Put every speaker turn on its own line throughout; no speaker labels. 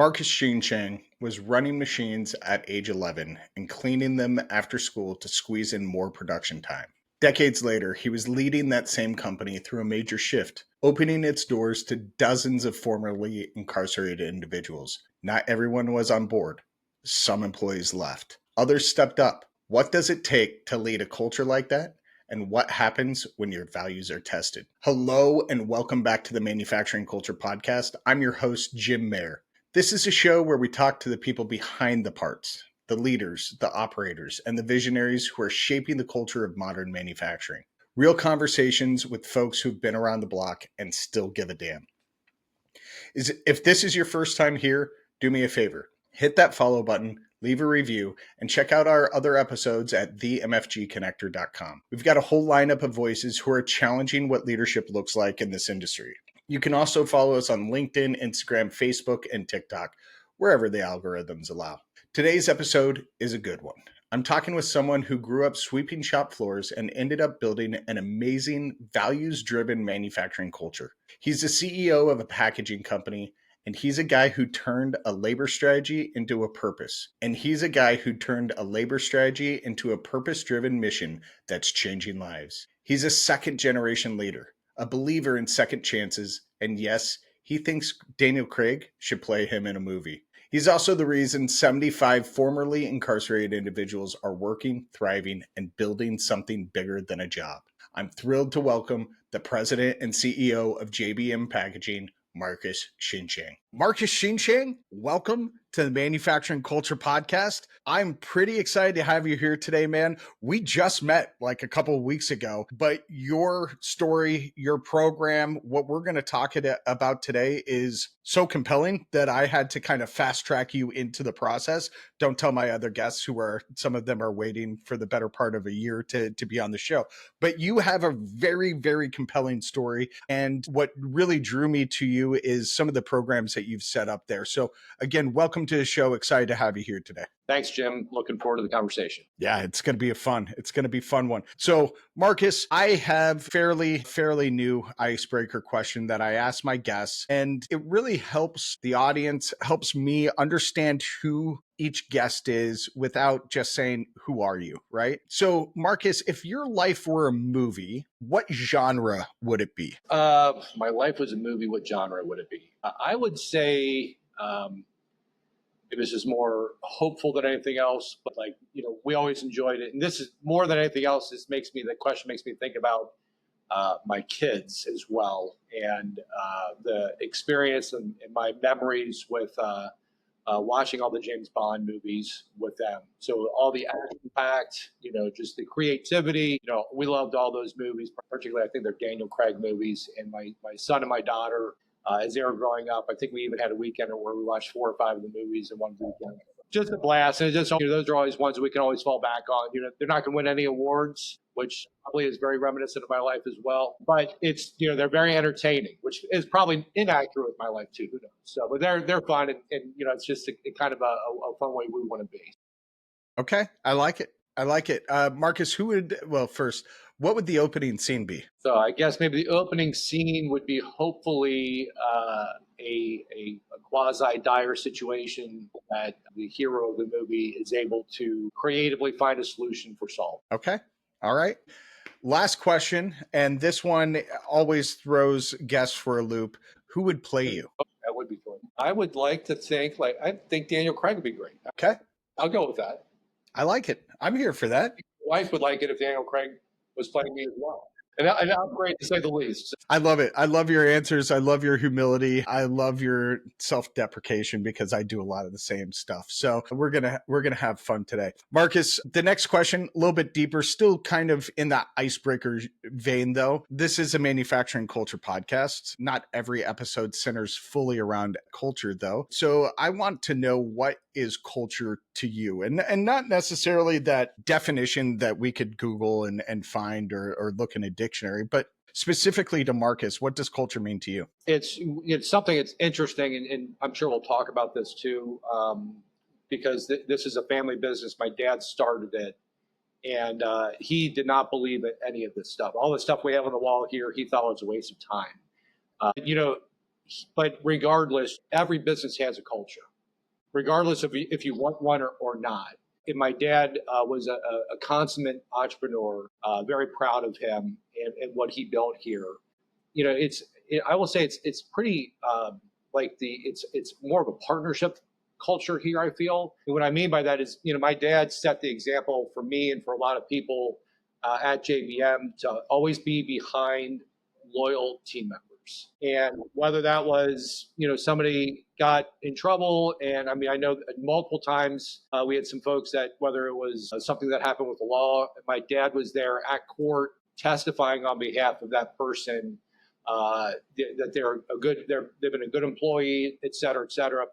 Marcus Sheanshang was running machines at age 11 and cleaning them after school to squeeze in more production time. Decades later, he was leading that same company through a major shift, opening its doors to dozens of formerly incarcerated individuals. Not everyone was on board. Some employees left. Others stepped up. What does it take to lead a culture like that? And what happens when your values are tested? Hello, and welcome back to the Manufacturing Culture Podcast. I'm your host, Jim Mayer. This is a show where we talk to the people behind the parts, the leaders, the operators, and the visionaries who are shaping the culture of modern manufacturing. Real conversations with folks who've been around the block and still give a damn. If this is your first time here, do me a favor. Hit that follow button, leave a review, and check out our other episodes at themfgconnector.com. We've got a whole lineup of voices who are challenging what leadership looks like in this industry. You can also follow us on LinkedIn, Instagram, Facebook, and TikTok, wherever the algorithms allow. Today's episode is a good one. I'm talking with someone who grew up sweeping shop floors and ended up building an amazing, values-driven manufacturing culture. He's the CEO of a packaging company, and he's a guy who turned a labor strategy into a purpose. And he's a guy who turned a labor strategy into a purpose-driven mission that's changing lives. He's a second-generation leader, a believer in second chances, and yes, he thinks Daniel Craig should play him in a movie. He's also the reason 75 formerly incarcerated individuals are working, thriving, and building something bigger than a job. I'm thrilled to welcome the president and CEO of JBM Packaging, Marcus Sheanshang. Marcus Sheanshang, welcome to the Manufacturing Culture Podcast. I'm pretty excited to have you here today, man. We just met like a couple of weeks ago, but your story, your program, what we're going to talk about today is so compelling that I had to kind of fast track you into the process. Don't tell my other guests some of them are waiting for the better part of a year to be on the show. But you have a very, very compelling story. And what really drew me to you is some of the programs that you've set up there. So again, welcome to the show. Excited to have you here today.
Thanks, Jim. Looking forward to the conversation.
Yeah, it's going to be a fun one. So Marcus, I have fairly new icebreaker question that I ask my guests, and it really helps the audience, helps me understand who each guest is without just saying, who are you, right? So Marcus, if your life were a movie, what genre would it be?
My life was a movie. What genre would it be? I would say this is more hopeful than anything else, but we always enjoyed it. And this is more than anything else. The question makes me think about my kids as well, and the experience and my memories with watching all the James Bond movies with them. So all the action-packed, just the creativity. We loved all those movies, particularly I think they're Daniel Craig movies. And my son and my daughter, as they were growing up, I think we even had a weekend where we watched 4 or 5 of the movies in one weekend. Just a blast. And those are always ones that we can always fall back on. They're not going to win any awards, which probably is very reminiscent of my life as well. But it's, they're very entertaining, which is probably inaccurate with my life too. Who knows? So, but they're fun. And it's just a kind of a fun way we want to be.
Okay. I like it. Marcus, first, what would the opening scene be?
So I guess maybe the opening scene would be hopefully a quasi-dire situation that the hero of the movie is able to creatively find a solution for solve.
Okay. All right. Last question, and this one always throws guests for a loop. Who would play you?
That would be fun. I would like to think, I think Daniel Craig would be great.
Okay.
I'll go with that.
I like it. I'm here for that.
My wife would like it if Daniel Craig was playing me as well. And I'm great, to say the least.
I love it. I love your answers. I love your humility. I love your self-deprecation because I do a lot of the same stuff. So we're gonna have fun today. Marcus, the next question, a little bit deeper, still kind of in that icebreaker vein though. This is a manufacturing culture podcast. Not every episode centers fully around culture though. So I want to know, what is culture to you? And not necessarily that definition that we could Google and find or look in a dictionary, but specifically to Marcus, what does culture mean to you?
It's something that's interesting, and I'm sure we'll talk about this too, because this is a family business. My dad started it, and he did not believe in any of this stuff. All the stuff we have on the wall here, he thought it was a waste of time. But regardless, every business has a culture, regardless of if you want one or not. And my dad was a consummate entrepreneur, very proud of him and what he built here. I will say it's pretty it's more of a partnership culture here, I feel. And what I mean by that is, my dad set the example for me and for a lot of people at JBM to always be behind loyal team members. And whether that was, somebody got in trouble, and I mean, I know multiple times we had some folks that, whether it was something that happened with the law, my dad was there at court testifying on behalf of that person, that they've been a good employee, et cetera,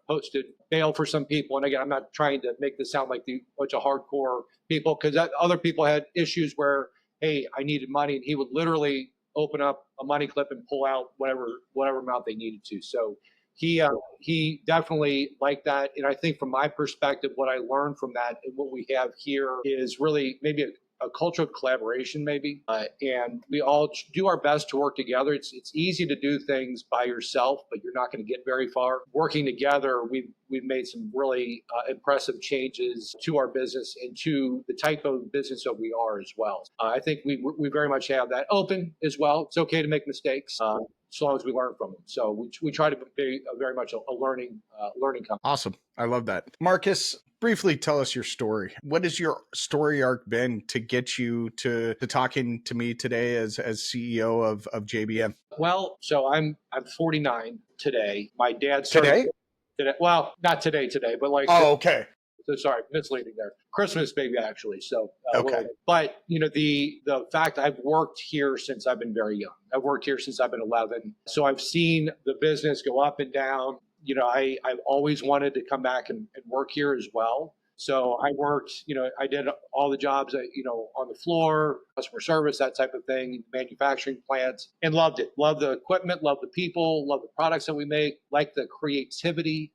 posted bail for some people. And again, I'm not trying to make this sound like a bunch of hardcore people, because other people had issues where, hey, I needed money, and he would literally open up a money clip and pull out whatever amount they needed to. So he definitely liked that. And I think from my perspective, what I learned from that and what we have here is really maybe a culture of collaboration, maybe, and we all do our best to work together. It's easy to do things by yourself, but you're not going to get very far. Working together, we've made some really impressive changes to our business and to the type of business that we are as well. I think we very much have that open as well. It's okay to make mistakes. As long as we learn from them. So we try to be very much a learning company.
Awesome. I love that. Marcus, briefly tell us your story. What has your story arc been to get you to talking to me today as CEO of JBM?
Well, so I'm 49 today. My dad started today. Well, not today, but like.
Oh, okay.
So sorry, misleading there. Christmas, maybe, actually. So,
okay.
But the fact I've worked here since I've been very young. I've worked here since I've been 11. So I've seen the business go up and down. I've always wanted to come back and work here as well. So I worked, I did all the jobs, on the floor, customer service, that type of thing, manufacturing plants, and loved it. Loved the equipment, loved the people, loved the products that we make, liked the creativity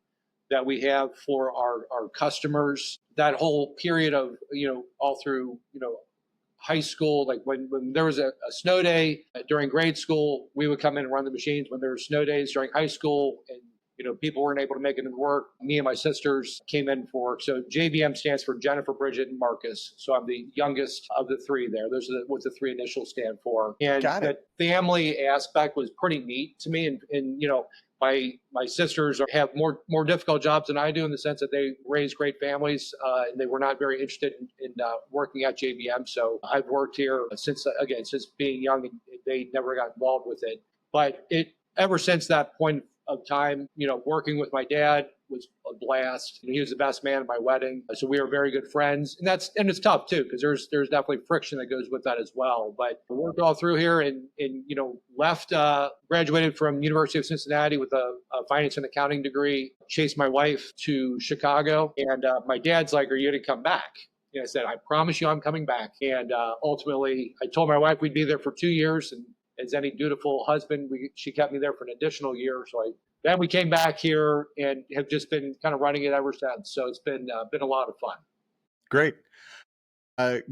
that we have for our customers. That whole period of, all through, high school, like when there was a snow day during grade school, we would come in and run the machines. When there were snow days during high school and, people weren't able to make it into work, me and my sisters came in for work. So JBM stands for Jennifer, Bridget, and Marcus. So I'm the youngest of the three there. Those are what the three initials stand for. And that family aspect was pretty neat to me. And my sisters have more difficult jobs than I do, in the sense that they raised great families, and they were not very interested in working at JBM. So I've worked here since being young, and they never got involved with it. But ever since that point of time, working with my dad was a blast. He was the best man at my wedding, so we were very good friends. And it's tough too, because there's definitely friction that goes with that as well. But I worked all through here, and left, graduated from University of Cincinnati with a finance and accounting degree. Chased my wife to Chicago, and my dad's like, "Are you going to come back?" And I said, "I promise you, I'm coming back." And ultimately, I told my wife we'd be there for 2 years, and as any dutiful husband, she kept me there for an additional year. So then we came back here and have just been kind of running it ever since. So it's been a lot of fun.
Great.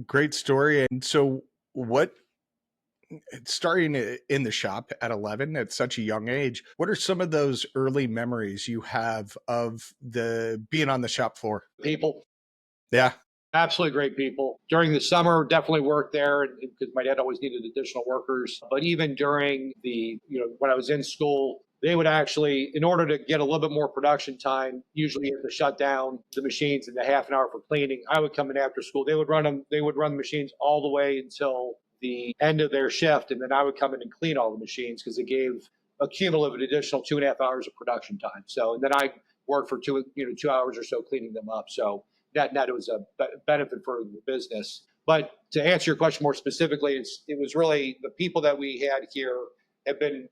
Great story. And so starting in the shop at 11 at such a young age, what are some of those early memories you have of being on the shop floor?
People.
Yeah.
Absolutely great people. During the summer, definitely worked there because my dad always needed additional workers. But even during when I was in school, they would actually, in order to get a little bit more production time, usually have to shut down the machines in the half an hour for cleaning. I would come in after school. They would run the machines all the way until the end of their shift. And then I would come in and clean all the machines, because it gave a cumulative additional 2.5 hours of production time. So, and then I worked for 2 hours or so cleaning them up. So that it was a benefit for the business. But to answer your question more specifically, it was really the people that we had here have been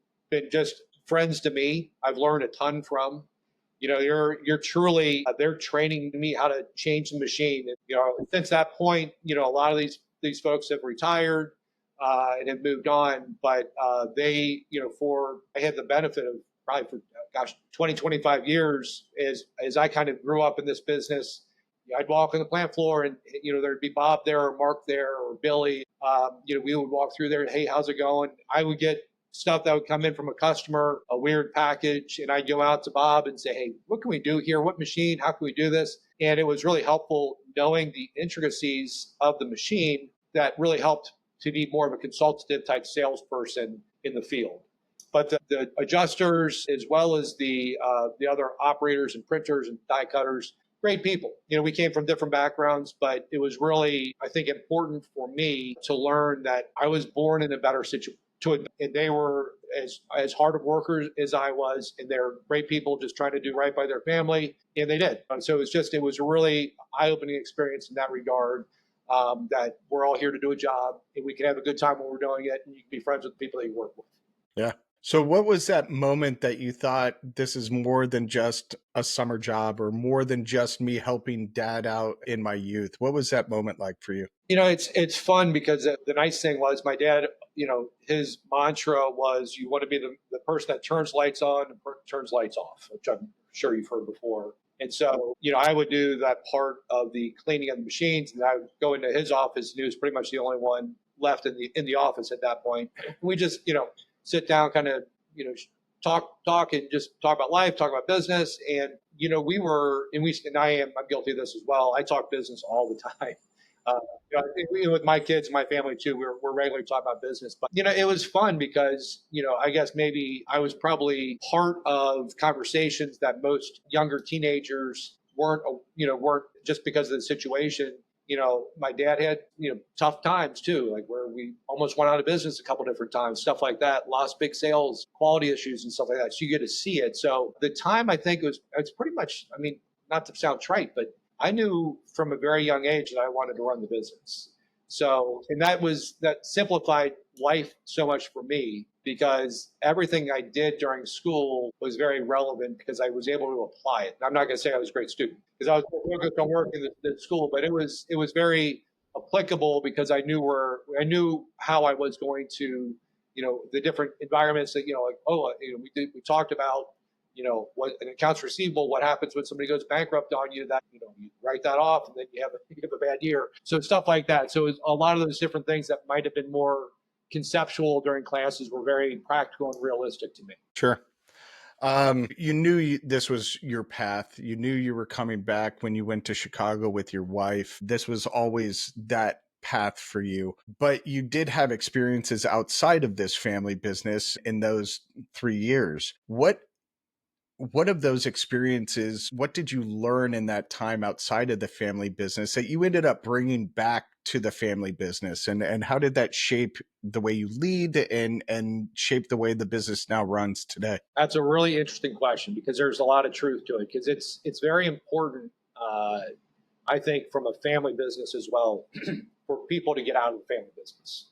just friends to me. I've learned a ton from. You're truly, they're training me how to change the machine. And, since that point, a lot of these folks have retired and have moved on. But they, I had the benefit of probably for 20, 25 years as I kind of grew up in this business. I'd walk on the plant floor, and there'd be Bob there, or Mark there, or Billy. We would walk through there, and, "Hey, how's it going?" I would get stuff that would come in from a customer, a weird package, and I'd go out to Bob and say, hey, what can we do here? What machine? How can we do this? And it was really helpful knowing the intricacies of the machine that really helped to be more of a consultative type salesperson in the field. But the adjusters, as well as the other operators and printers and die cutters, great people. We came from different backgrounds, but it was really, I think, important for me to learn that I was born in a better situation. And they were as hard of workers as I was, and they're great people just trying to do right by their family, and they did. So it was a really eye-opening experience in that regard. That we're all here to do a job, and we can have a good time when we're doing it, and you can be friends with the people that you work with.
Yeah. So what was that moment that you thought, this is more than just a summer job or more than just me helping dad out in my youth? What was that moment like for you?
It's fun because the nice thing was my dad, his mantra was, you want to be the person that turns lights on and turns lights off, which I'm sure you've heard before. And so, I would do that part of the cleaning of the machines, and I would go into his office, and he was pretty much the only one left in the office at that point. We just, sit down, kind of, talk and just talk about life, talk about business. And, I'm guilty of this as well. I talk business all the time. I think with my kids and my family too, we're regularly talking about business. But it was fun because I guess maybe I was probably part of conversations that most younger teenagers weren't just because of the situation. My dad had tough times too, like where we almost went out of business a couple different times, stuff like that, lost big sales, quality issues, and stuff like that. So you get to see it. So the time, I think it's pretty much. I mean, not to sound trite, but I knew from a very young age that I wanted to run the business. So, and that simplified life so much for me because everything I did during school was very relevant because I was able to apply it. I'm not going to say I was a great student because I was focused on work in the school, but it was very applicable because I knew how I was going to, the different environments that, we talked about, what an accounts receivable, what happens when somebody goes bankrupt on you, that, you write that off and then you have a bad year. So stuff like that. So a lot of those different things that might have been more conceptual during classes were very practical and realistic to me.
Sure. You knew this was your path. You knew you were coming back when you went to Chicago with your wife. This was always that path for you, but you did have experiences outside of this family business in those 3 years. What of those experiences, what did you learn in that time outside of the family business that you ended up bringing back to the family business? And how did that shape the way you lead and shape the way the business now runs today?
That's a really interesting question because there's a lot of truth to it because it's very important, I think, from a family business as well, for people to get out of the family business.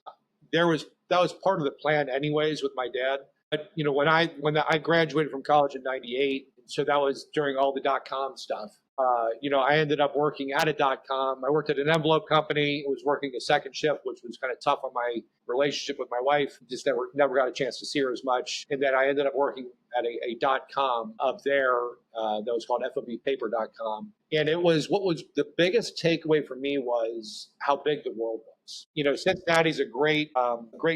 That was part of the plan anyways with my dad. But when I graduated from college in '98, so that was during all the .com stuff. I ended up working at a .com. I worked at an envelope company. I was working a second shift, which was kind of tough on my relationship with my wife. Just never got a chance to see her as much. And then I ended up working at a .com up there that was called FOBpaper.com. And what was the biggest takeaway for me was how big the world was. Cincinnati's a great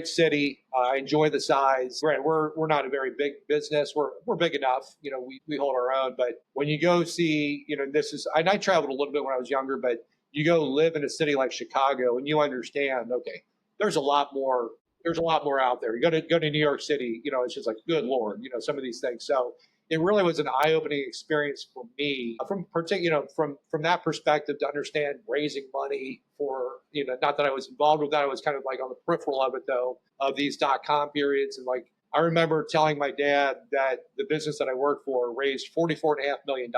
city. I enjoy the size. We're not a very big business. We're big enough. We hold our own. But when you go see, and I traveled a little bit when I was younger, but you go live in a city like Chicago and you understand, okay, there's a lot more out there. You go to New York City, it's just like, good Lord, some of these things. So it really was an eye-opening experience for me from that perspective to understand raising money for, not that I was involved with that. I was kind of like on the peripheral of it though, of these .com periods. And like, I remember telling my dad that the business that I worked for raised $44.5 million.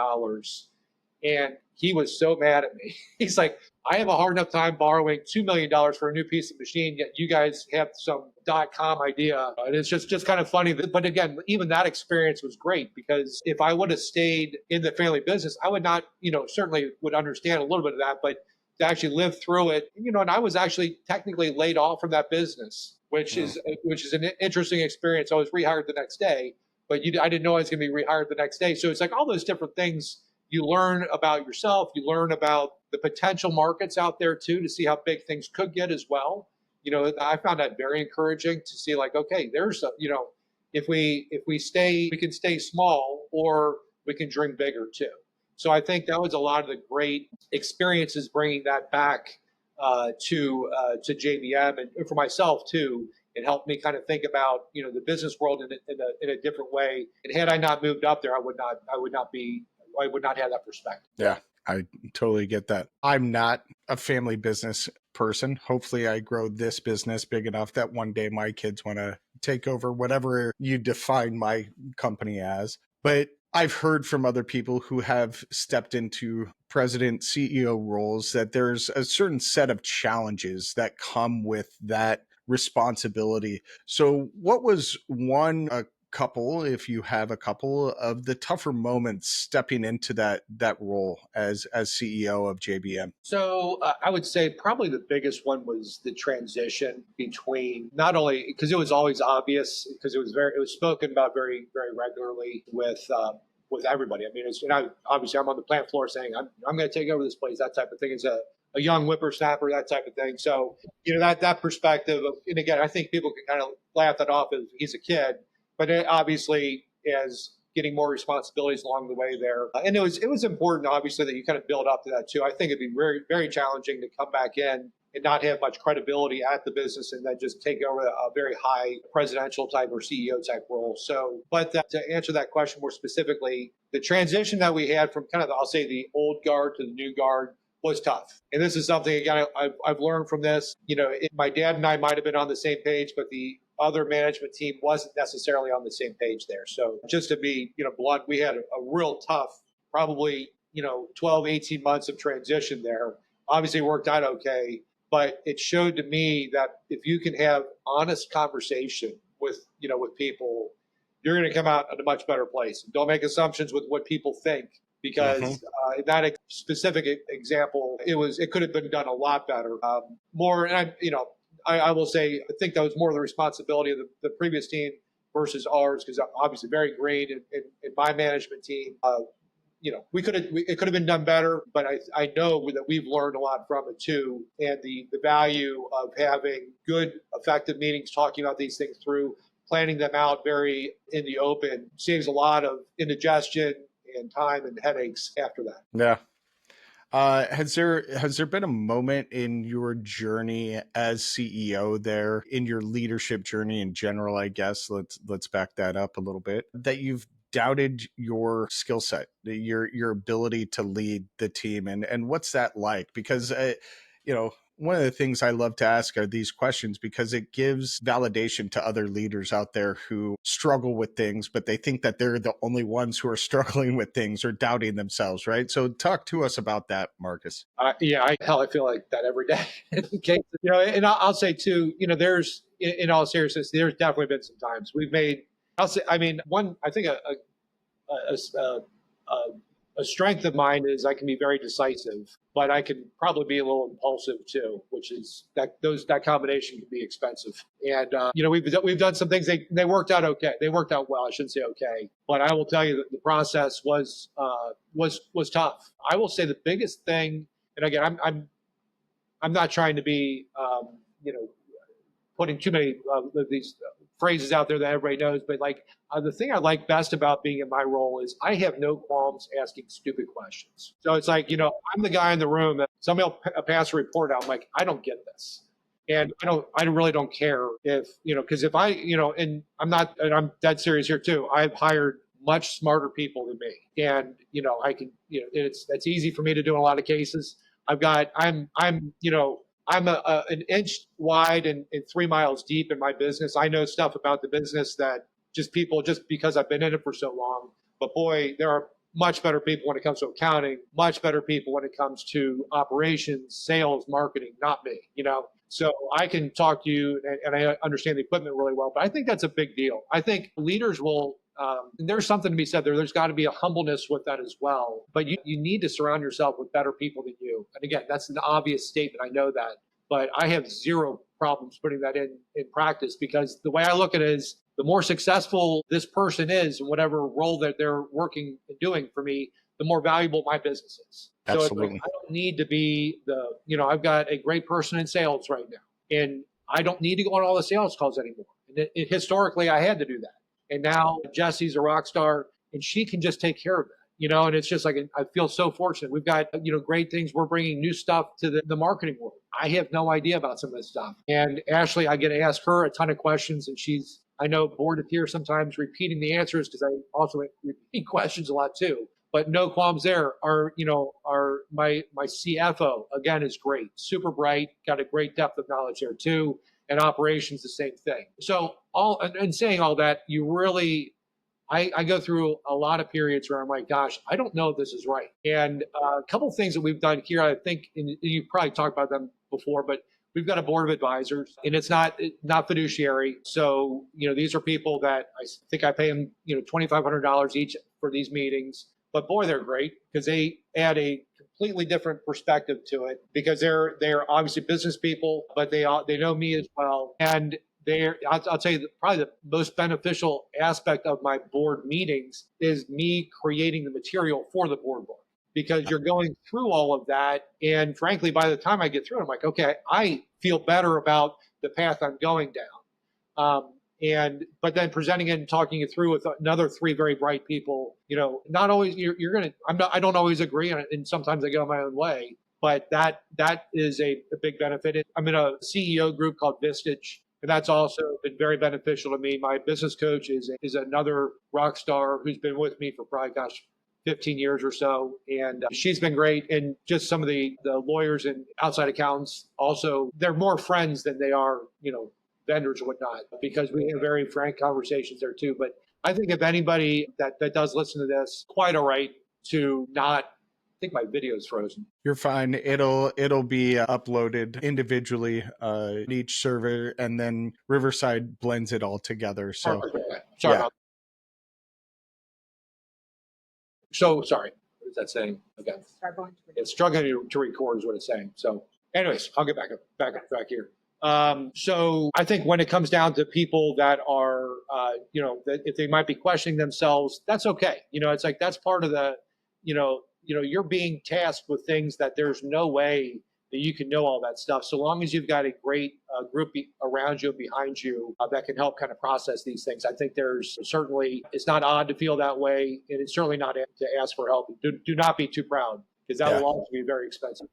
And he was so mad at me. He's like, I have a hard enough time borrowing $2 million for a new piece of machine, yet you guys have some .com idea. And it's just kind of funny. But again, even that experience was great because if I would have stayed in the family business, I would not, certainly would understand a little bit of that, but to actually live through it, and I was actually technically laid off from that business, which is an interesting experience. I was rehired the next day, but I didn't know I was going to be rehired the next day. So it's like all those different things. You learn about yourself. You learn about the potential markets out there too, to see how big things could get as well. I found that very encouraging to see like, okay, there's if we stay, we can stay small or we can dream bigger too. So I think that was a lot of the great experiences bringing that back to JBM and for myself too. It helped me kind of think about the business world in a different way. And had I not moved up there, I would not have that perspective.
Yeah, I totally get that. I'm not a family business person. Hopefully, I grow this business big enough that one day my kids want to take over whatever you define my company as. But I've heard from other people who have stepped into president CEO roles that there's a certain set of challenges that come with that responsibility. So, what was one couple, if you have a couple, of the tougher moments stepping into that role as CEO of JBM?
So I would say probably the biggest one was the transition between not only because it was always obvious because it was spoken about very very regularly with everybody. I mean, obviously I'm on the plant floor saying I'm going to take over this place, that type of thing. It's a young whippersnapper, that type of thing. So that perspective of, and again, I think people can kind of laugh that off as he's a kid, but it obviously as getting more responsibilities along the way there. And it was important, obviously, that you kind of build up to that too. I think it'd be very, very challenging to come back in and not have much credibility at the business and then just take over a very high presidential type or CEO type role. So, but to answer that question more specifically, the transition that we had from kind of, I'll say, the old guard to the new guard was tough. And this is something, again, I've learned from this. My dad and I might have been on the same page, but the other management team wasn't necessarily on the same page there. So just to be, blunt, we had a real tough, probably, 12, 18 months of transition there. Obviously worked out okay, but it showed to me that if you can have honest conversation with people, you're going to come out in a much better place. Don't make assumptions with what people think because in that specific example, it could have been done a lot better. More, and I will say, I think that was more the responsibility of the previous team versus ours, because obviously very ingrained in my management team. It could have been done better, but I know that we've learned a lot from it too, and the value of having good, effective meetings, talking about these things through, planning them out very in the open saves a lot of indigestion and time and headaches after that.
Yeah. Has there been a moment in your journey as CEO there, in your leadership journey in general, I guess, let's back that up a little bit, that you've doubted your skill set, your ability to lead the team, and what's that like? Because one of the things I love to ask are these questions because it gives validation to other leaders out there who struggle with things, but they think that they're the only ones who are struggling with things or doubting themselves, right? So talk to us about that, Marcus.
I feel like that every day. And I'll say too, there's, in all seriousness, there's definitely been some times we've made, I think a strength of mine is I can be very decisive, but I can probably be a little impulsive too, which is that combination can be expensive. And we've done some things. They worked out okay. They worked out well. I shouldn't say okay, but I will tell you that the process was tough. I will say the biggest thing, and again, I'm not trying to be putting too many of these phrases out there that everybody knows, but the thing I like best about being in my role is I have no qualms asking stupid questions. So it's like, I'm the guy in the room that somebody will pass a report out. I'm like, I don't get this. And I really don't care if, because if and I'm dead serious here too. I've hired much smarter people than me. And, I can, that's easy for me to do in a lot of cases. I'm an inch wide and 3 miles deep in my business. I know stuff about the business that just because I've been in it for so long. But boy, there are much better people when it comes to accounting, much better people when it comes to operations, sales, marketing, not me, So I can talk to you and I understand the equipment really well, but I think that's a big deal. I think leaders will, and there's something to be said there. There's got to be a humbleness with that as well. But you need to surround yourself with better people than you. And again, that's an obvious statement. I know that. But I have zero problems putting that in practice because the way I look at it is the more successful this person is in whatever role that they're working and doing for me, the more valuable my business is. So
Absolutely.
I don't need to be I've got a great person in sales right now. And I don't need to go on all the sales calls anymore. And historically, I had to do that. And now Jesse's a rock star and she can just take care of that. And it's just like, I feel so fortunate. We've got, great things. We're bringing new stuff to the marketing world. I have no idea about some of this stuff. And Ashley, I get to ask her a ton of questions, and she's, I know, bored to tears sometimes repeating the answers because I also repeat questions a lot too. But no qualms there. My CFO, again, is great, super bright, got a great depth of knowledge there too. And operations, the same thing. So and saying all that, you really, I go through a lot of periods where I'm like, gosh, I don't know if this is right. And a couple of things that we've done here, I think, and you probably talked about them before, but we've got a board of advisors, and it's not fiduciary. So, these are people that I think I pay them, $2,500 each for these meetings. But boy, they're great because they add a completely different perspective to it, because they're obviously business people, but they know me as well. And I'll tell you, probably the most beneficial aspect of my board meetings is me creating the material for the board book, because you're going through all of that. And frankly, by the time I get through it, I'm like, okay, I feel better about the path I'm going down. But then presenting it and talking it through with another three very bright people, not always I don't always agree on it, and sometimes I go my own way, but that is a big benefit. I'm in a CEO group called Vistage, and that's also been very beneficial to me. My business coach is another rock star who's been with me for probably, 15 years or so. And she's been great. And just some of the lawyers and outside accountants also, they're more friends than they are, vendors or whatnot, because we have very frank conversations there too. But I think if anybody that does listen to this, quite all right to not, I think my video is frozen.
You're fine. It'll be uploaded individually, each server, and then Riverside blends it all together. So
sorry about. So sorry. What is that saying again? It's struggling to record is what it's saying. So anyways, I'll get back here. So I think when it comes down to people that are, that if they might be questioning themselves, that's okay. It's like, that's part of the, you're being tasked with things that there's no way that you can know all that stuff. So long as you've got a great group around you and behind you that can help kind of process these things. I think there's certainly, it's not odd to feel that way. And it's certainly not to ask for help. Do not be too proud, because that will also be very expensive.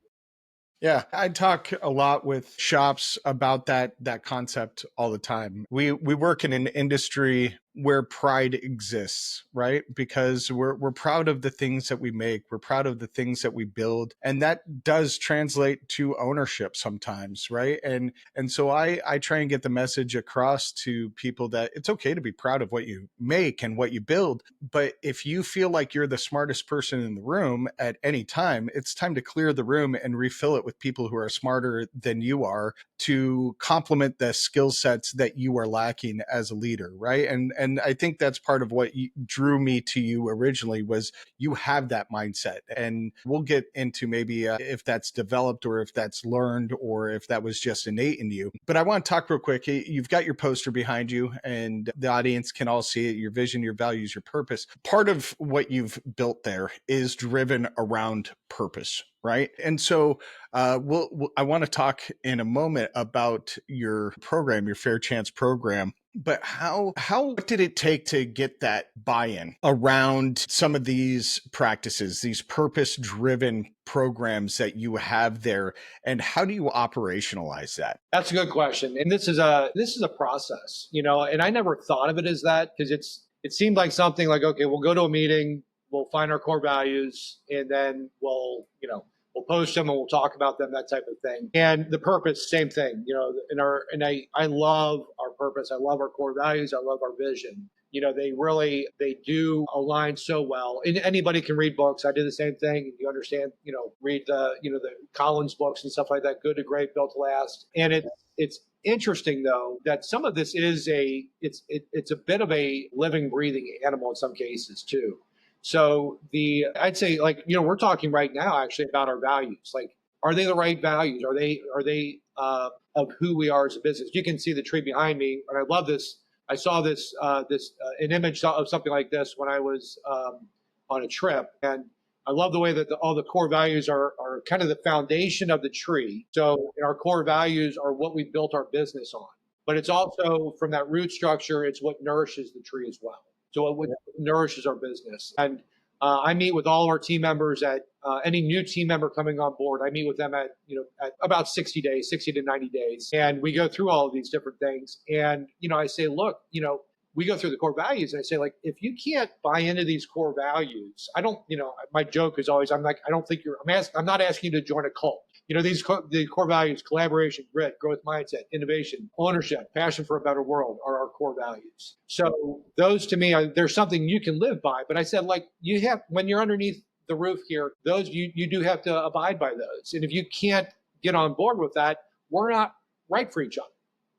Yeah, I talk a lot with shops about that concept all the time. We work in an industry where pride exists, right? Because we're proud of the things that we make, we're proud of the things that we build, and that does translate to ownership sometimes, right? And so I try and get the message across to people that it's okay to be proud of what you make and what you build, but if you feel like you're the smartest person in the room at any time, it's time to clear the room and refill it with people who are smarter than you are to complement the skill sets that you are lacking as a leader, right? And I think that's part of what drew me to you originally, was you have that mindset. And we'll get into maybe if that's developed or if that's learned or if that was just innate in you. But I want to talk real quick. You've got your poster behind you and the audience can all see it, your vision, your values, your purpose. Part of what you've built there is driven around purpose, right? And so I want to talk in a moment about your program, your Fair Chance program. But what did it take to get that buy-in around some of these practices, these purpose-driven programs that you have there, and how do you operationalize that?
That's a good question, and this is a process, and I never thought of it as that, because it seemed like something like, okay, we'll go to a meeting, we'll find our core values, and then we'll post them and we'll talk about them, that type of thing. And the purpose, same thing, I love our purpose. I love our core values. I love our vision. They do align so well. And anybody can read books. I did the same thing. You understand, read the Collins books and stuff like that. Good to Great, Built to Last. And it's interesting though, that some of this is it's a bit of a living, breathing animal in some cases too. So I'd say, like, we're talking right now actually about our values. Like, are they the right values? Are they of who we are as a business? You can see the tree behind me, and I love this. I saw this an image of something like this when I was on a trip, and I love the way that all the core values are kind of the foundation of the tree. So our core values are what we built our business on. But it's also from that root structure, it's what nourishes the tree as well. So what nourishes our business. And I meet with all our team members at any new team member coming on board. I meet with them at about 60 days, 60 to 90 days, and we go through all of these different things. And I say, look, we go through the core values, and I say, like, if you can't buy into these core values, I don't. My joke is always, I'm like, I don't think I'm not asking you to join a cult. The core values: collaboration, grit, growth mindset, innovation, ownership, passion for a better world are our core values. So those to me, there's something you can live by. But I said, like, when you're underneath the roof here, those you do have to abide by those. And if you can't get on board with that, we're not right for each other.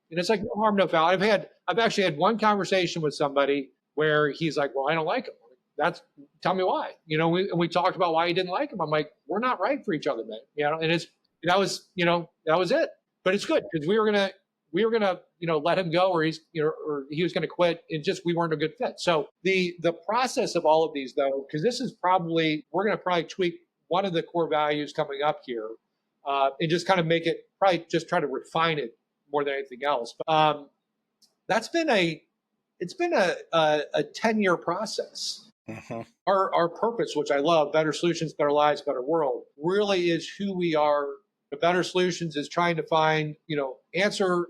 And it's like no harm, no foul. I've actually had one conversation with somebody where he's like, well, I don't like him. Tell me why. We talked about why he didn't like him. I'm like, we're not right for each other, man. And that was it. But it's good because we were gonna let him go, or or he was gonna quit. It just, we weren't a good fit. So the process of all of these, though, because this is we're gonna probably tweak one of the core values coming up here, and just kind of make it, probably just try to refine it more than anything else. But it's been a 10-year process. Mm-hmm. Our purpose, which I love, better solutions, better lives, better world, really is who we are. The better solutions is trying to find, answer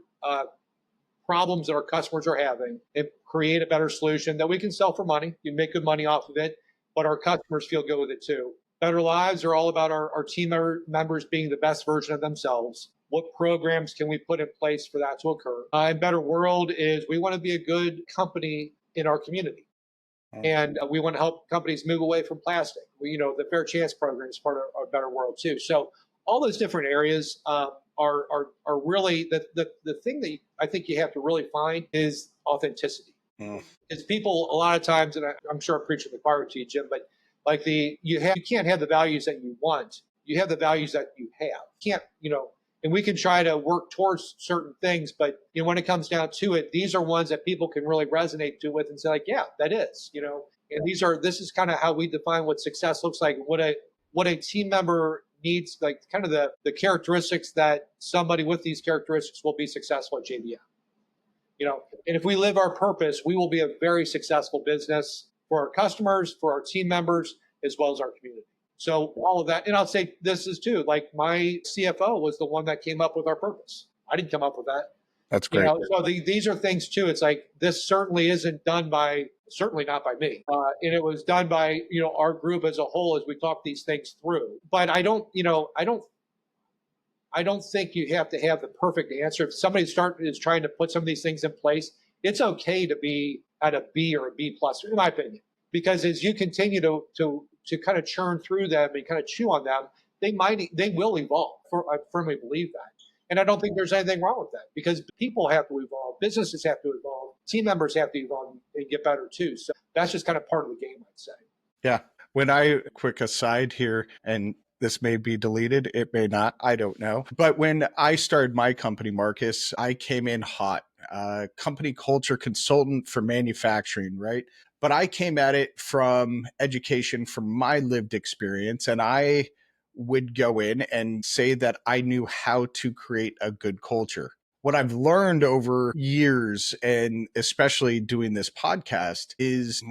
problems that our customers are having and create a better solution that we can sell for money. You make good money off of it, but our customers feel good with it too. Better lives are all about our team members being the best version of themselves. What programs can we put in place for that to occur? And better world is we want to be a good company in our community. And we want to help companies move away from plastic. The Fair Chance program is part of our better world too. So all those different areas are really the thing that I think you have to really find is authenticity. Because people a lot of times, and I'm sure I'm preaching the choir to you, Jim, but like you can't have the values that you want. You have the values that you have. You can't, and we can try to work towards certain things, but when it comes down to it, these are ones that people can really resonate with and say, like, yeah, that is, and this is kind of how we define what success looks like, what a team member needs, like kind of the characteristics that somebody with these characteristics will be successful at JBM. And if we live our purpose, we will be a very successful business for our customers, for our team members, as well as our community. So all of that, and I'll say this is too, like my CFO was the one that came up with our purpose. I didn't come up with that.
That's great.
So these are things too. It's like, this certainly isn't certainly not by me. And it was done by, our group as a whole as we talk these things through. But I don't think you have to have the perfect answer. If somebody is trying to put some of these things in place, it's okay to be at a B or a B plus, in my opinion, because as you continue to kind of churn through them and kind of chew on them, they will evolve. I firmly believe that. And I don't think there's anything wrong with that, because people have to evolve, businesses have to evolve, team members have to evolve and get better too. So that's just kind of part of the game, I'd say.
Yeah. Quick aside here, and this may be deleted, it may not, I don't know. But when I started my company, Marcus, I came in hot, company culture consultant for manufacturing, right? But I came at it from education, from my lived experience, and I would go in and say that I knew how to create a good culture. What I've learned over years, and especially doing this podcast, is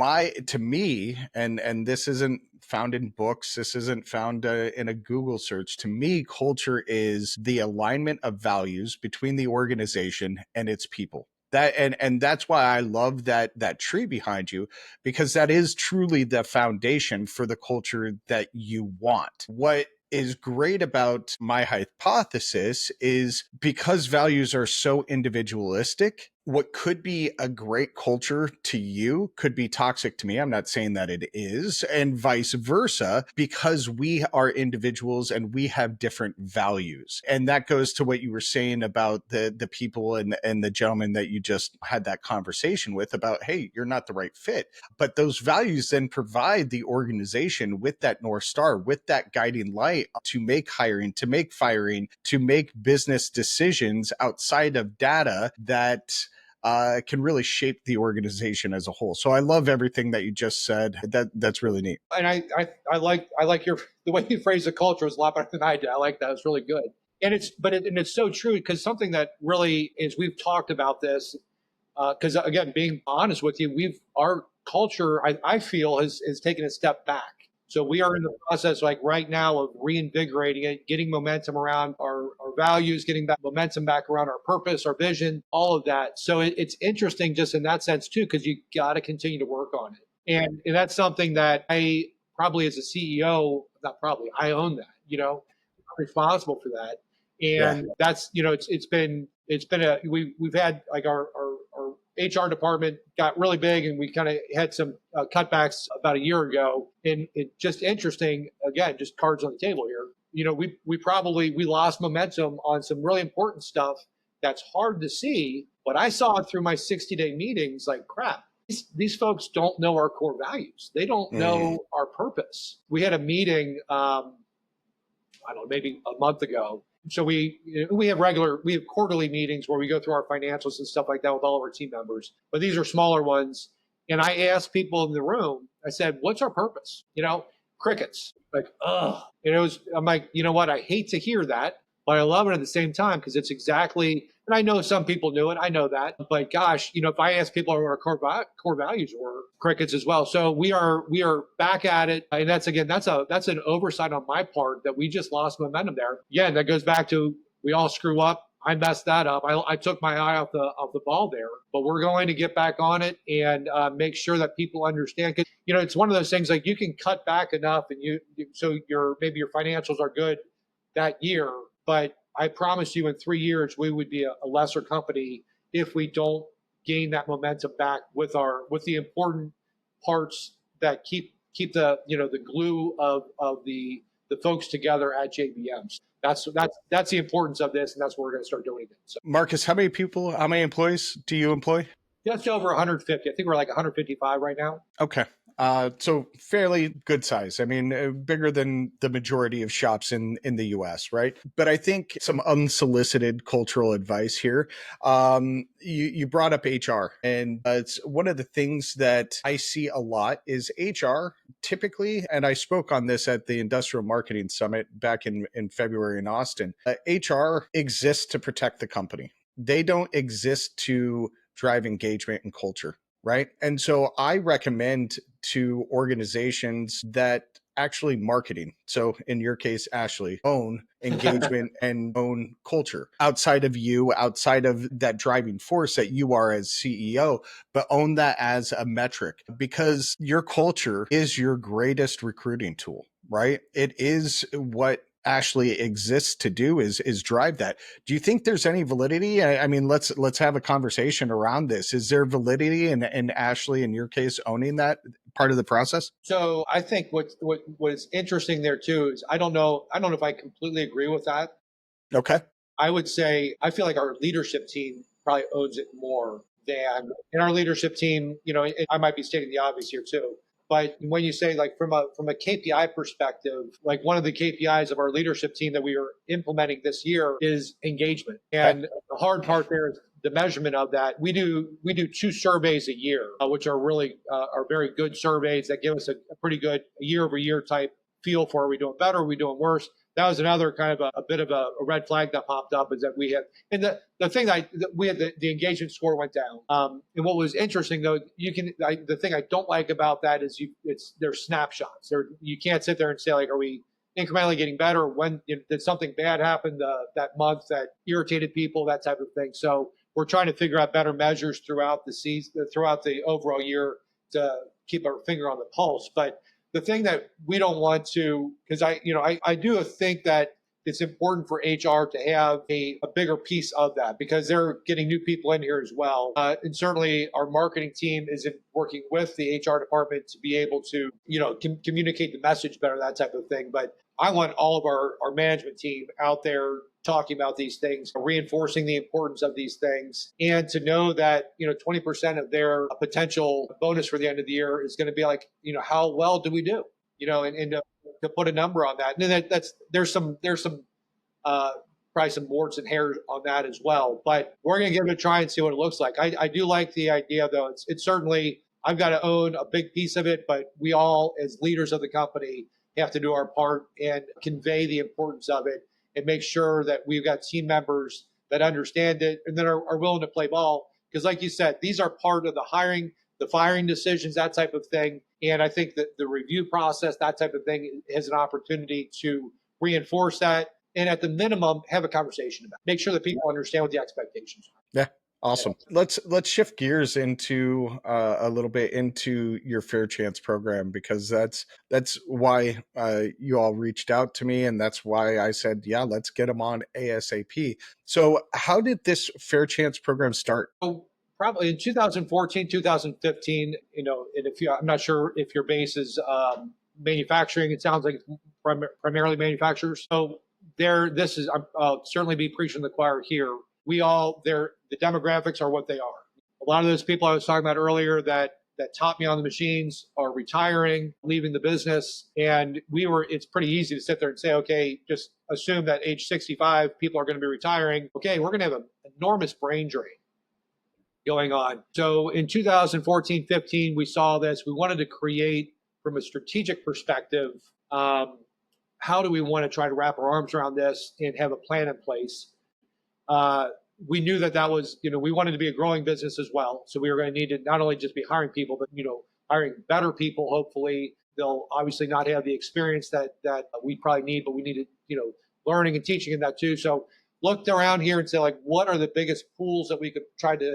to me, and this isn't found in books, this isn't found in a Google search. To me, culture is the alignment of values between the organization and its people. And that's why I love that tree behind you, because that is truly the foundation for the culture that you want. What is great about my hypothesis is because values are so individualistic, what could be a great culture to you could be toxic to me. I'm not saying that it is, and vice versa, because we are individuals and we have different values. And that goes to what you were saying about the people and the gentleman that you just had that conversation with about, hey, you're not the right fit. But those values then provide the organization with that North Star, with that guiding light to make hiring, to make firing, to make business decisions outside of data that can really shape the organization as a whole. So I love everything that you just said. That's really neat.
And I like your the way you phrase the culture is a lot better than I did. I like that. It's really good. And it's so true, because something that really is, we've talked about this, because again, being honest with you, our culture, I feel, has taken a step back. So we are in the process, like right now, of reinvigorating it, getting momentum around our values, getting that momentum back around our purpose, our vision, all of that. So it's interesting just in that sense too, because you got to continue to work on it. And that's something that I probably, as a CEO, not probably, I own that, I'm responsible for that.
Yeah.
And that's, it's been we've had like our HR department got really big, and we kind of had some cutbacks about a year ago. And it just interesting, again, just cards on the table here. We lost momentum on some really important stuff that's hard to see, but I saw it through my 60-day meetings. Like, crap, these folks don't know our core values. They don't know our purpose. We had a meeting, I don't know, maybe a month ago. So we have quarterly meetings where we go through our financials and stuff like that with all of our team members. But these are smaller ones. And I asked people in the room, I said, what's our purpose? Crickets. Like, ugh. I'm like, you know what? I hate to hear that, but I love it at the same time, because it's exactly, and I know some people knew it. I know that. But gosh, if I ask people what our core values were, crickets as well. So we are back at it. And that's an oversight on my part, that we just lost momentum there. Again, that goes back to, we all screw up. I messed that up. I took my eye off the ball there, but we're going to get back on it and make sure that people understand. Because it's one of those things, like, you can cut back enough, and so maybe your financials are good that year, but I promise you, in 3 years, we would be a lesser company if we don't gain that momentum back with the important parts that keep the glue of the folks together at JBM. That's the importance of this, and that's what we're going to start doing again. So,
Marcus, how many employees do you employ?
just over 150. I think we're like 155 right now.
Okay. So fairly good size. I mean, bigger than the majority of shops in the US, right? But I think some unsolicited cultural advice here. You brought up HR, and it's one of the things that I see a lot is HR typically, and I spoke on this at the Industrial Marketing Summit back in February in Austin. HR exists to protect the company. They don't exist to drive engagement and culture. Right. And so I recommend to organizations that actually marketing, so in your case, Ashley, own engagement and own culture outside of you, outside of that driving force that you are as CEO, but own that as a metric, because your culture is your greatest recruiting tool, right? It is what Ashley exists to do is drive that. Do you think there's any validity? I mean, let's have a conversation around this. Is there validity in Ashley, in your case, owning that part of the process?
So I think what is interesting there too is, I don't know if I completely agree with that.
Okay.
I would say I feel like our leadership team probably owns it more than in our leadership team. I might be stating the obvious here too. But when you say, like, from a KPI perspective, like, one of the KPIs of our leadership team that we are implementing this year is engagement. And the hard part there is the measurement of that. We do 2 surveys a year, which are really are very good surveys that give us a pretty good year over year type feel for, are we doing better, are we doing worse? That was another kind of a bit of a red flag that popped up, is that we had, and the thing that we had, the engagement score went down. And what was interesting though, the thing I don't like about that is they're snapshots. You can't sit there and say, like, are we incrementally getting better? When did something bad happen that month that irritated people, that type of thing. So we're trying to figure out better measures throughout the season, throughout the overall year, to keep our finger on the pulse. But the thing that we don't want to, because I do think that it's important for HR to have a bigger piece of that, because they're getting new people in here as well. And certainly our marketing team is working with the HR department to be able to, communicate the message better, that type of thing. But I want all of our management team out there talking about these things, reinforcing the importance of these things, and to know that 20% of their potential bonus for the end of the year is going to be like, how well do we do, and to put a number on that. And then there's some probably some warts and hairs on that as well. But we're going to give it a try and see what it looks like. I do like the idea, though. It's certainly, I've got to own a big piece of it, but we all, as leaders of the company, have to do our part and convey the importance of it and make sure that we've got team members that understand it and that are willing to play ball. Because like you said, these are part of the hiring, the firing decisions, that type of thing. And I think that the review process, that type of thing, has an opportunity to reinforce that. And at the minimum, have a conversation about it. Make sure that people understand what the expectations are.
Yeah. Awesome. Let's shift gears into a little bit into your Fair Chance program, because that's why you all reached out to me, and that's why I said, yeah, let's get them on ASAP. So how did this Fair Chance program start?
So probably in 2014, 2015, and if I'm not sure if your base is manufacturing. It sounds like it's primarily manufacturers. So I'll certainly be preaching the choir here. The demographics are what they are. A lot of those people I was talking about earlier that taught me on the machines are retiring, leaving the business. And it's pretty easy to sit there and say, okay, just assume that age 65, people are going to be retiring. Okay, we're going to have an enormous brain drain going on. So in 2014, 15, we saw this. We wanted to create, from a strategic perspective, how do we want to try to wrap our arms around this and have a plan in place? We knew that was, we wanted to be a growing business as well. So we were going to need to not only just be hiring people, but, hiring better people. Hopefully they'll obviously not have the experience that we probably need, but we needed, learning and teaching in that too. So looked around here and said, like, what are the biggest pools that we could try to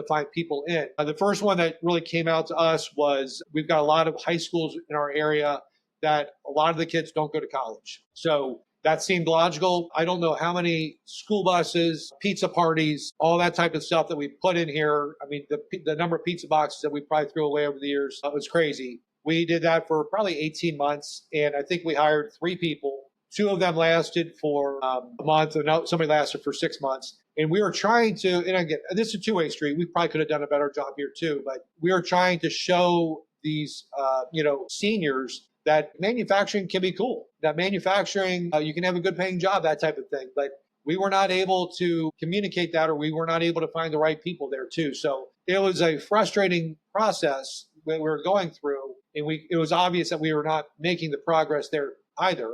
find people in? The first one that really came out to us was we've got a lot of high schools in our area that a lot of the kids don't go to college. So that seemed logical. I don't know how many school buses, pizza parties, all that type of stuff that we put in here. I mean, the number of pizza boxes that we probably threw away over the years was crazy. We did that for probably 18 months, and I think we hired 3 people. 2 of them lasted for a month, and somebody lasted for 6 months. And we were trying to, and again, this is a two-way street. We probably could have done a better job here too, but we were trying to show these, seniors that manufacturing can be cool. That manufacturing, you can have a good paying job, that type of thing. But we were not able to communicate that, or we were not able to find the right people there too. So it was a frustrating process that we were going through, and it was obvious that we were not making the progress there either.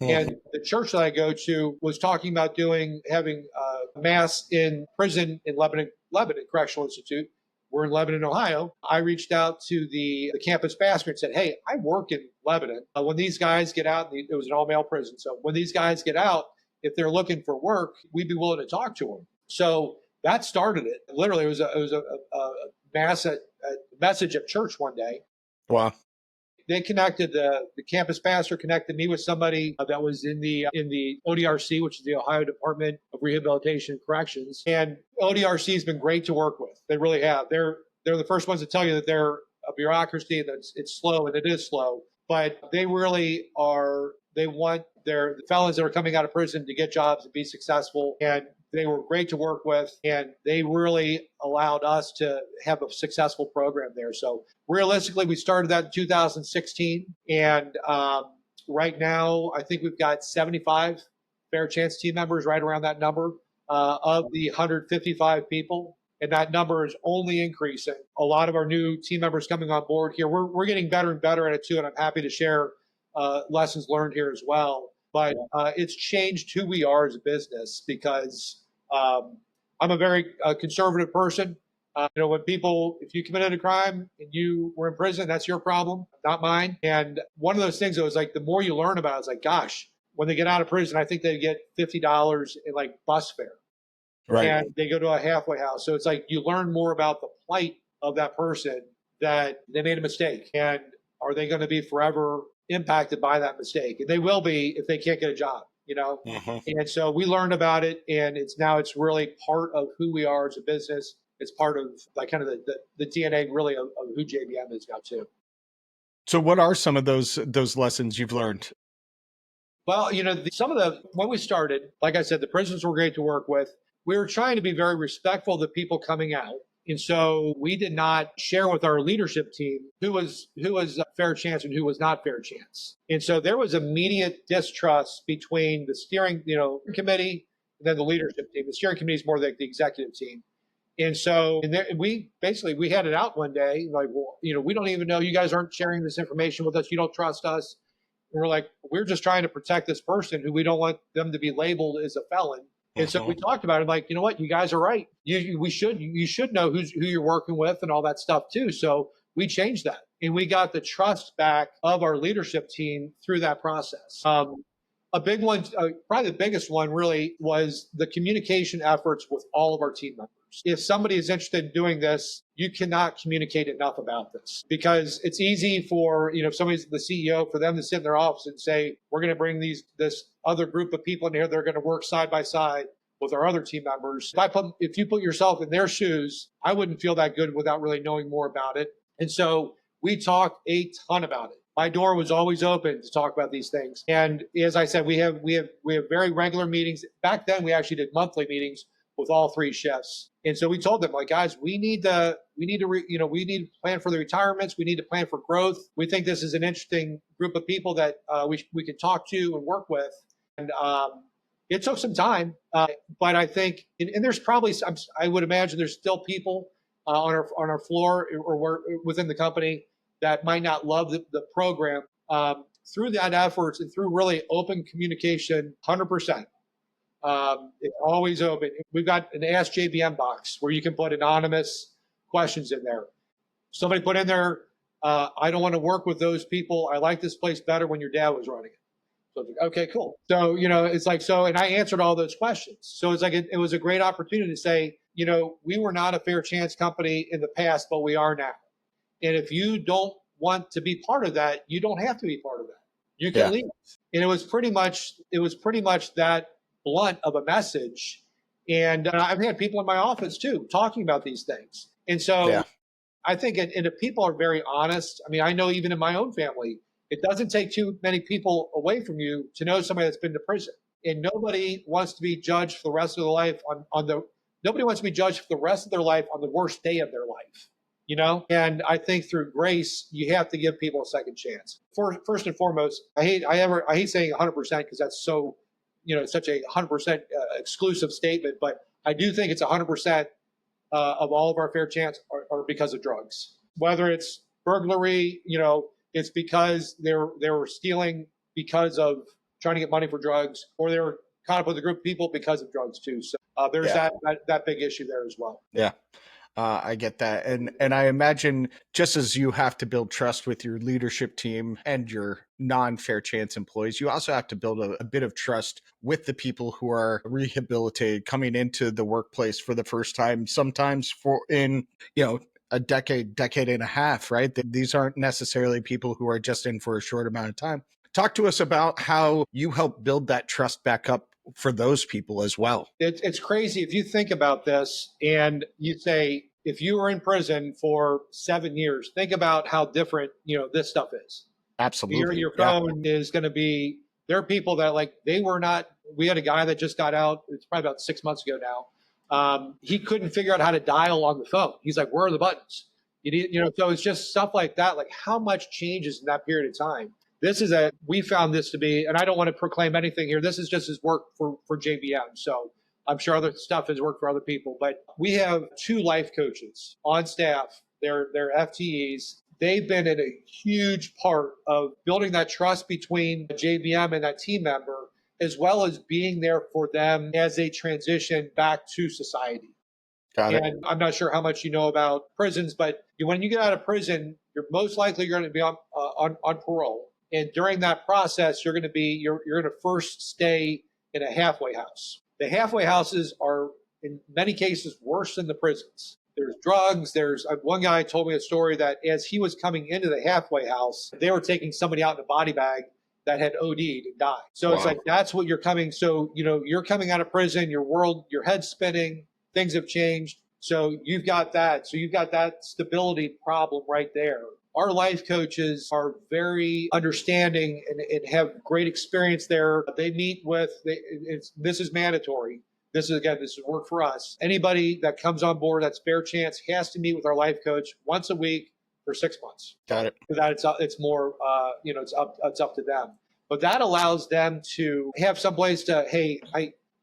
And the church that I go to was talking about having a mass in prison in Lebanon Correctional Institute. We're in Lebanon, Ohio. I reached out to the campus pastor and said, hey, I work in Lebanon. When these guys get out, it was an all-male prison. So when these guys get out, if they're looking for work, we'd be willing to talk to them. So that started it. Literally, it was a message at church one day.
Wow.
They connected, the campus pastor connected me with somebody that was in the ODRC, which is the Ohio Department of Rehabilitation and Corrections. And ODRC has been great to work with. They really have. They're the first ones to tell you that they're a bureaucracy, that it's slow, and it is slow. But they really are. They want the felons that are coming out of prison to get jobs and be successful. And they were great to work with, and they really allowed us to have a successful program there. So realistically, we started that in 2016, and right now I think we've got 75 Fair Chance team members, right around that number, of the 155 people, and that number is only increasing. A lot of our new team members coming on board here, we're getting better and better at it too, and I'm happy to share lessons learned here as well. But it's changed who we are as a business, because I'm a very conservative person. If you committed a crime and you were in prison, that's your problem, not mine. And one of those things that was like, the more you learn about it, it's like, gosh, when they get out of prison, I think they get $50 in like bus fare. Right. And they go to a halfway house. So it's like you learn more about the plight of that person, that they made a mistake. And are they going to be forever impacted by that mistake? And they will be if they can't get a job, And so we learned about it, and it's really part of who we are as a business. It's part of like kind of the DNA really of who JBM is now too.
So what are some of those lessons you've learned?
Well, when we started, like I said, the prisons were great to work with. We were trying to be very respectful of the people coming out. And so we did not share with our leadership team who was fair chance and who was not fair chance. And so there was immediate distrust between the steering, committee and then the leadership team. The steering committee is more like the executive team. And so we had it out one day, like, well, we don't even know, you guys aren't sharing this information with us. You don't trust us. And we're like, we're just trying to protect this person who we don't want them to be labeled as a felon. And so we talked about it, like, you know what, you guys are right. You should know who you're working with and all that stuff too. So we changed that, and we got the trust back of our leadership team through that process. A big one, probably the biggest one, really was the communication efforts with all of our team members. If somebody is interested in doing this, you cannot communicate enough about this, because it's easy for, if somebody's the CEO, for them to sit in their office and say, we're going to bring this other group of people in here. They're going to work side by side with our other team members. If you put yourself in their shoes, I wouldn't feel that good without really knowing more about it. And so we talked a ton about it. My door was always open to talk about these things. And as I said, we have very regular meetings. Back then, we actually did monthly meetings with all three shifts. And so we told them, like, guys, we need to plan for the retirements. We need to plan for growth. We think this is an interesting group of people that we can talk to and work with. And it took some time, but I think, and there's probably, I would imagine there's still people on our floor or within the company that might not love the program. Through that efforts and through really open communication, 100%. It's always open. We've got an Ask JBM box where you can put anonymous questions in there. Somebody put in there, I don't want to work with those people. I like this place better when your dad was running it. So it's like, okay, cool. So, it's like, so, and I answered all those questions. So it's like, it was a great opportunity to say, we were not a fair chance company in the past, but we are now. And if you don't want to be part of that, you don't have to be part of that. You can leave. And it was pretty much that blunt of a message. And I've had people in my office too talking about these things. And so I think, and if people are very honest, I mean, I know even in my own family, it doesn't take too many people away from you to know somebody that's been to prison. And nobody wants to be judged for the rest of their life nobody wants to be judged for the rest of their life on the worst day of their life. And I think through grace, you have to give people a second chance. First and foremost, I hate saying 100% because that's so, such a 100% exclusive statement, but I do think it's 100% of all of our fair chance are because of drugs. Whether it's burglary, it's because they were stealing because of trying to get money for drugs, or they were caught up with a group of people because of drugs too. So there's that big issue there as well.
Yeah. I get that. And I imagine, just as you have to build trust with your leadership team and your non-fair chance employees, you also have to build a bit of trust with the people who are rehabilitated, coming into the workplace for the first time, sometimes a decade and a half, right? These aren't necessarily people who are just in for a short amount of time. Talk to us about how you help build that trust back up for those people as well.
It's crazy if you think about this and you say, if you were in prison for 7 years, think about how different, this stuff is.
Absolutely.
Your phone is going to be, there are people that we had a guy that just got out, it's probably about 6 months ago now. He couldn't figure out how to dial on the phone. He's like, where are the buttons? So it's just stuff like that, like how much changes in that period of time. We found this to be, and I don't want to proclaim anything here. This is just his work for JBM. So I'm sure other stuff has worked for other people, but we have 2 life coaches on staff. They're FTEs. They've been in a huge part of building that trust between JBM and that team member, as well as being there for them as they transition back to society.
Got it.
And I'm not sure how much you know about prisons, but when you get out of prison, you're most likely going to be on parole. And during that process, you're going to first stay in a halfway house. The halfway houses are, in many cases, worse than the prisons. There's drugs. One guy told me a story that as he was coming into the halfway house, they were taking somebody out in a body bag that had OD'd and died. So It's like, that's what you're coming. So, you're coming out of prison, your head's spinning, things have changed. So you've got that. So you've got that stability problem right there. Our life coaches are very understanding and have great experience there. They meet with, this is mandatory. this is work for us. Anybody that comes on board that's fair chance has to meet with our life coach once a week for 6 months.
Got it.
For that, it's more, it's up to them. But that allows them to have some place to, hey,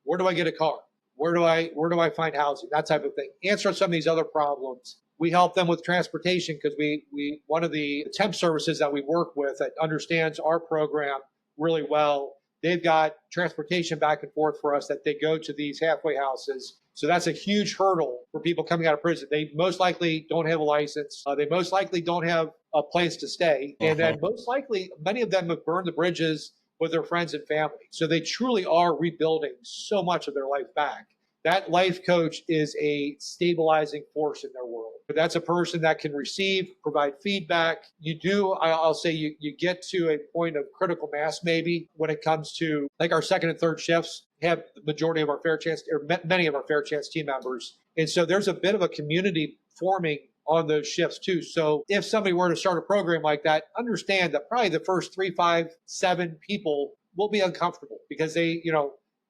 where do I get a car? Where do I find housing? That type of thing. Answer some of these other problems. We help them with transportation because we one of the temp services that we work with that understands our program really well. They've got transportation back and forth for us that they go to these halfway houses. So that's a huge hurdle for people coming out of prison. They most likely don't have a license. They most likely don't have a place to stay. And then most likely, many of them have burned the bridges with their friends and family. So they truly are rebuilding so much of their life back. That life coach is a stabilizing force in their world. But that's a person that can receive, provide feedback. I'll say you get to a point of critical mass maybe when it comes to like our second and third shifts have the majority of our fair chance, or many of our fair chance team members. And so there's a bit of a community forming on those shifts too. So if somebody were to start a program like that, understand that probably the first 3, 5, 7 people will be uncomfortable because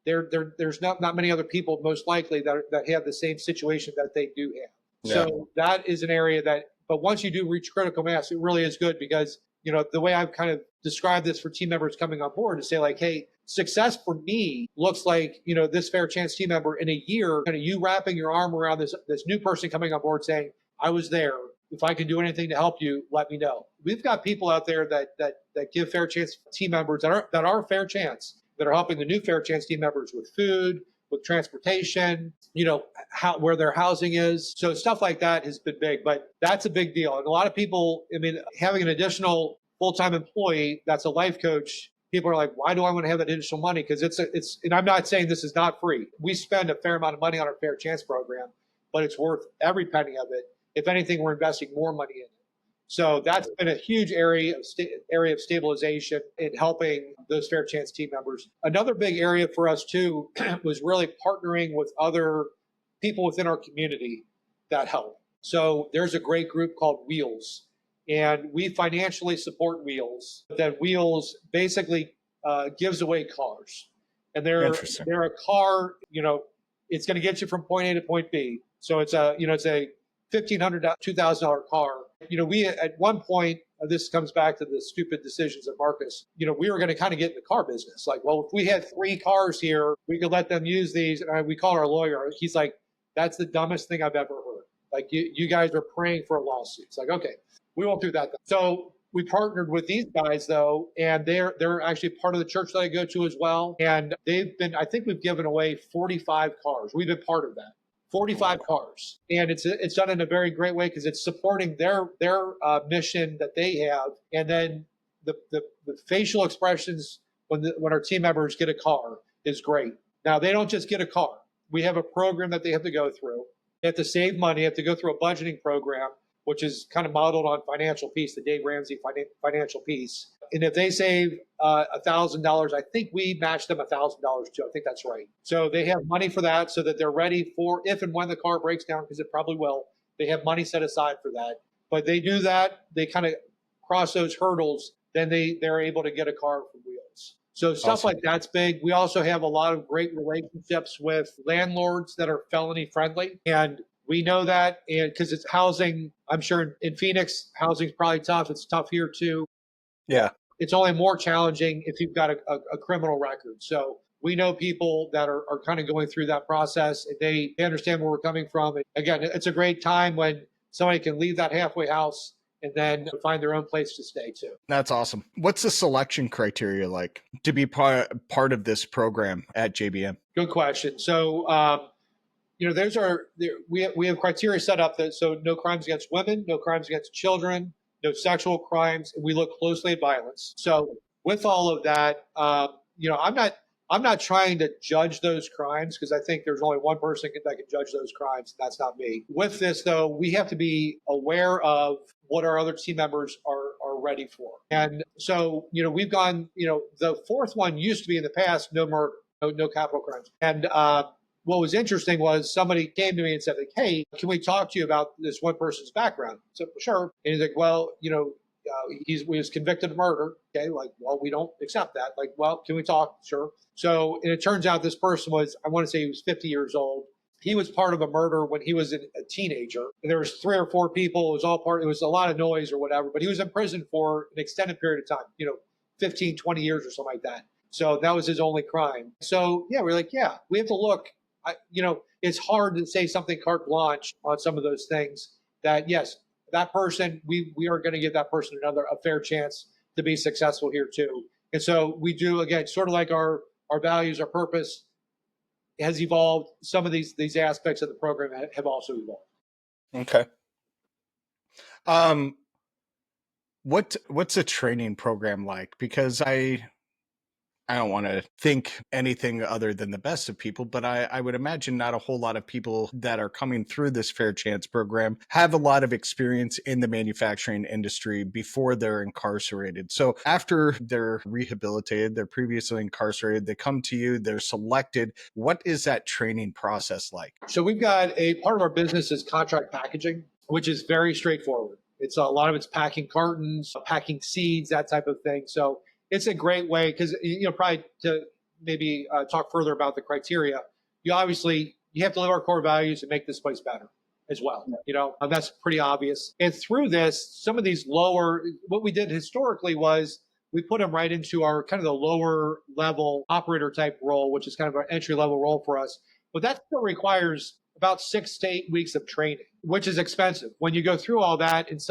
there's not many other people most likely that have the same situation that they do have. Yeah. So that is an area but once you do reach critical mass, it really is good because, the way I've kind of described this for team members coming on board to say like, hey, success for me looks like, this fair chance team member in a year, kind of you wrapping your arm around this new person coming on board saying, I was there. If I can do anything to help you, let me know. We've got people out there that give fair chance team members that are fair chance, that are helping the new fair chance team members with food, with transportation, where their housing is. So stuff like that has been big, but that's a big deal. And a lot of people, having an additional full-time employee that's a life coach, people are like, why do I want to have that additional money? Because and I'm not saying this is not free. We spend a fair amount of money on our fair chance program, but it's worth every penny of it. If anything, we're investing more money in it. So that's been a huge area of stabilization in helping those fair chance team members. Another big area for us too was really partnering with other people within our community that help. So there's a great group called Wheels, and we financially support Wheels. That Wheels basically gives away cars, and they're a car. It's going to get you from point A to point B. So it's a $1,500, $2,000 car. We at one point, this comes back to the stupid decisions of Marcus, we were going to kind of get in the car business. Like, well, if we had 3 cars here, we could let them use these. And we called our lawyer. He's like, that's the dumbest thing I've ever heard. Like, you guys are praying for a lawsuit. It's like, okay, we won't do that then. So we partnered with these guys though, and they're actually part of the church that I go to as well. And I think we've given away 45 cars. We've been part of that. 45 cars. And it's done in a very great way because it's supporting their mission that they have. And then the facial expressions when our team members get a car is great. Now, they don't just get a car. We have a program that they have to go through. They have to save money. They have to go through a budgeting program, which is kind of modeled on Financial Peace, the Dave Ramsey Financial Peace. And if they save $1,000, I think we match them $1,000 too. I think that's right. So they have money for that so that they're ready for if and when the car breaks down, because it probably will. They have money set aside for that. But they do that. They kind of cross those hurdles. Then they're able to get a car from Wheels. So stuff like that's big. We also have a lot of great relationships with landlords that are felony friendly. And we know that, and because it's housing, I'm sure in Phoenix, housing's probably tough. It's tough here too. Yeah. It's only more challenging if you've got a criminal record. So we know people that are kind of going through that process, and they understand where we're coming from. And again, it's a great time when somebody can leave that halfway house and then find their own place to stay too.
That's awesome. What's the selection criteria like to be part of this program at JBM?
Good question. So, we have criteria set up so no crimes against women, no crimes against children, no sexual crimes, and we look closely at violence. So with all of that, I'm not trying to judge those crimes because I think there's only one person that can judge those crimes. And that's not me. With this, though, we have to be aware of what our other team members are ready for. And so, we've gone, the fourth one used to be in the past, no murder, no capital crimes. And what was interesting was somebody came to me and said, like, hey, can we talk to you about this one person's background? So sure. And he's like, well, he was convicted of murder. Okay, like, well, we don't accept that. Like, well, can we talk? Sure. So, and it turns out this person was, I want to say he was 50 years old. He was part of a murder when he was a teenager. And there was 3 or 4 people. It was all part, it was a lot of noise or whatever, but he was in prison for an extended period of time, 15, 20 years or something like that. So that was his only crime. So yeah, we're like, yeah, we have to look. It's hard to say something carte blanche on some of those things that, yes, that person, we are going to give that person a fair chance to be successful here too. And so we do, again, sort of like our values, our purpose has evolved. Some of these aspects of the program have also evolved.
Okay. What's a training program like? Because I don't want to think anything other than the best of people, but I would imagine not a whole lot of people that are coming through this Fair Chance program have a lot of experience in the manufacturing industry before they're incarcerated. So after they're rehabilitated, they're previously incarcerated, they come to you, they're selected. What is that training process like?
So we've got a part of our business is contract packaging, which is very straightforward. It's a lot of it's packing cartons, packing seeds, that type of thing. So it's a great way because probably to maybe talk further about the criteria. You have to live our core values and make this place better as well. That's pretty obvious. And through this, some of these what we did historically was we put them right into our kind of the lower level operator type role, which is kind of our entry level role for us. But that still requires about 6 to 8 weeks of training, which is expensive. When you go through all that and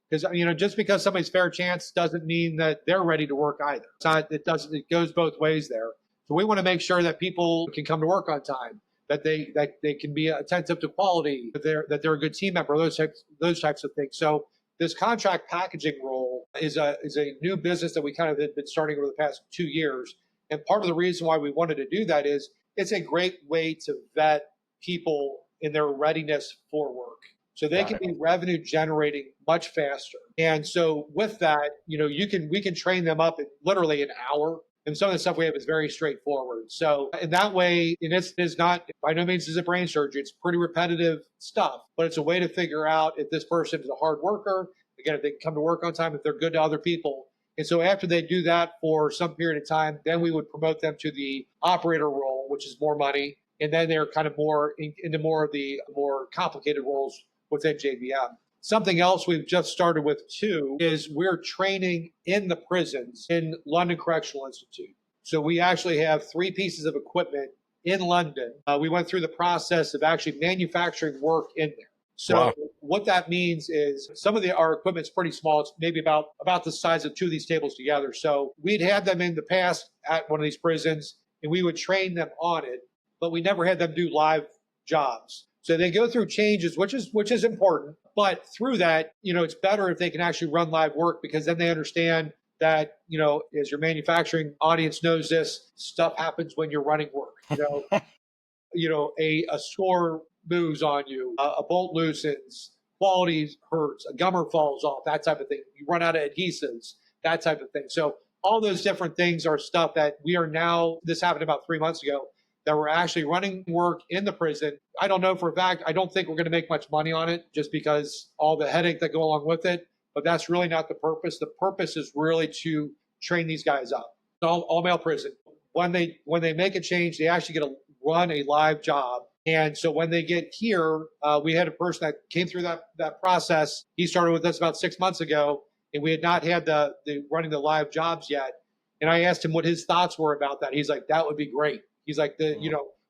because just because somebody's fair chance doesn't mean that they're ready to work either. It goes both ways there. So we want to make sure that people can come to work on time, that they can be attentive to quality, that they're a good team member, those types of things. So this contract packaging role is a new business that we kind of have been starting over the past 2 years. And part of the reason why we wanted to do that is it's a great way to vet people in their readiness for work. So they can be revenue generating much faster. And so with that, we can train them up in literally an hour. And some of the stuff we have is very straightforward. So in that way, and it's not, by no means is it brain surgery. It's pretty repetitive stuff, but it's a way to figure out if this person is a hard worker, again, if they can come to work on time, if they're good to other people. And so after they do that for some period of time, then we would promote them to the operator role, which is more money. And then they're kind of more into more of the more complicated roles within JBM. Something else we've just started with too is we're training in the prisons in London Correctional Institute. So we actually have 3 pieces of equipment in London. We went through the process of actually manufacturing work in there. So what that means is some of our equipment's pretty small. It's maybe about the size of 2 of these tables together. So we'd had them in the past at one of these prisons, and we would train them on it, but we never had them do live jobs. So they go through changes, which is important. But through that, it's better if they can actually run live work, because then they understand that, as your manufacturing audience knows, this stuff happens when you're running work. A score moves on you, a bolt loosens, quality hurts, a gummer falls off, that type of thing. You run out of adhesives, that type of thing. So all those different things are stuff that we are now, this happened about 3 months ago, that we're actually running work in the prison. I don't know for a fact. I don't think we're going to make much money on it just because all the headache that go along with it. But that's really not the purpose. The purpose is really to train these guys up. All male prison. When they make a change, they actually get to run a live job. And so when they get here, we had a person that came through that process. He started with us about 6 months ago, and we had not had the running the live jobs yet. And I asked him what his thoughts were about that. He's like, that would be great. He's like,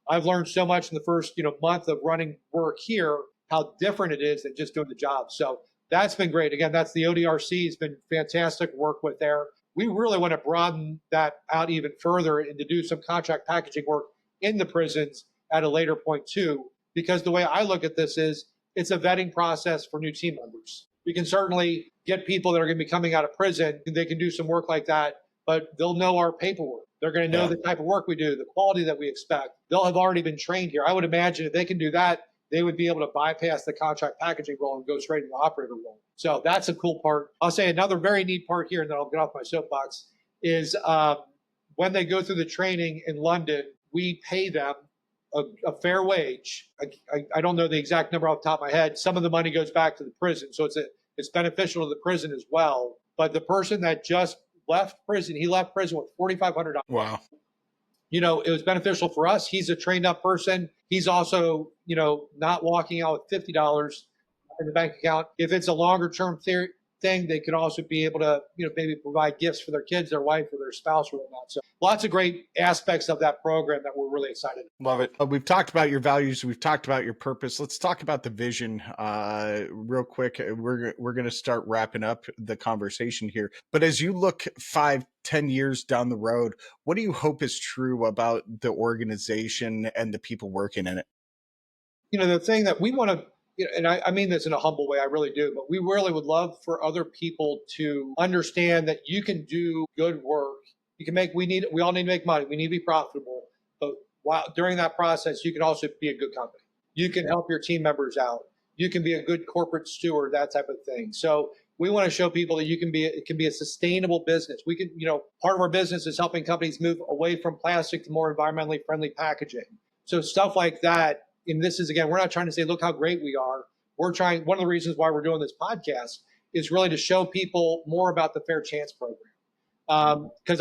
I've learned so much in the first, month of running work here, how different it is than just doing the job. So that's been great. Again, that's the ODRC has been fantastic work with there. We really want to broaden that out even further and to do some contract packaging work in the prisons at a later point too, because the way I look at this is it's a vetting process for new team members. We can certainly get people that are going to be coming out of prison, and they can do some work like that, but they'll know our paperwork. They're going to know the type of work we do, the quality that we expect. They'll have already been trained here. I would imagine if they can do that, they would be able to bypass the contract packaging role and go straight to the operator role. So that's a cool part. I'll say another very neat part here, and then I'll get off my soapbox, is when they go through the training in London, we pay them a fair wage. I don't know the exact number off the top of my head. Some of the money goes back to the prison. So It's beneficial to the prison as well. But the person that just left prison, he left prison with $4,500.
Wow.
It was beneficial for us. He's a trained up person. He's also, not walking out with $50 in the bank account. If it's a longer term thing, they could also be able to, maybe provide gifts for their kids, their wife, or their spouse, or whatnot. So lots of great aspects of that program that we're really excited about.
Love it. We've talked about your values. We've talked about your purpose. Let's talk about the vision real quick. We're going to start wrapping up the conversation here. But as you look 5-10 years down the road, what do you hope is true about the organization and the people working in it?
The thing that we want to, and I mean this in a humble way, I really do, but we really would love for other people to understand that you can do good work. We all need to make money. We need to be profitable. But during that process, you can also be a good company. You can help your team members out. You can be a good corporate steward, that type of thing. So we want to show people that it can be a sustainable business. We can, part of our business is helping companies move away from plastic to more environmentally friendly packaging. So stuff like that. And this is, again, we're not trying to say, look how great we are. We're trying, one of the reasons why we're doing this podcast is really to show people more about the Fair Chance program. Because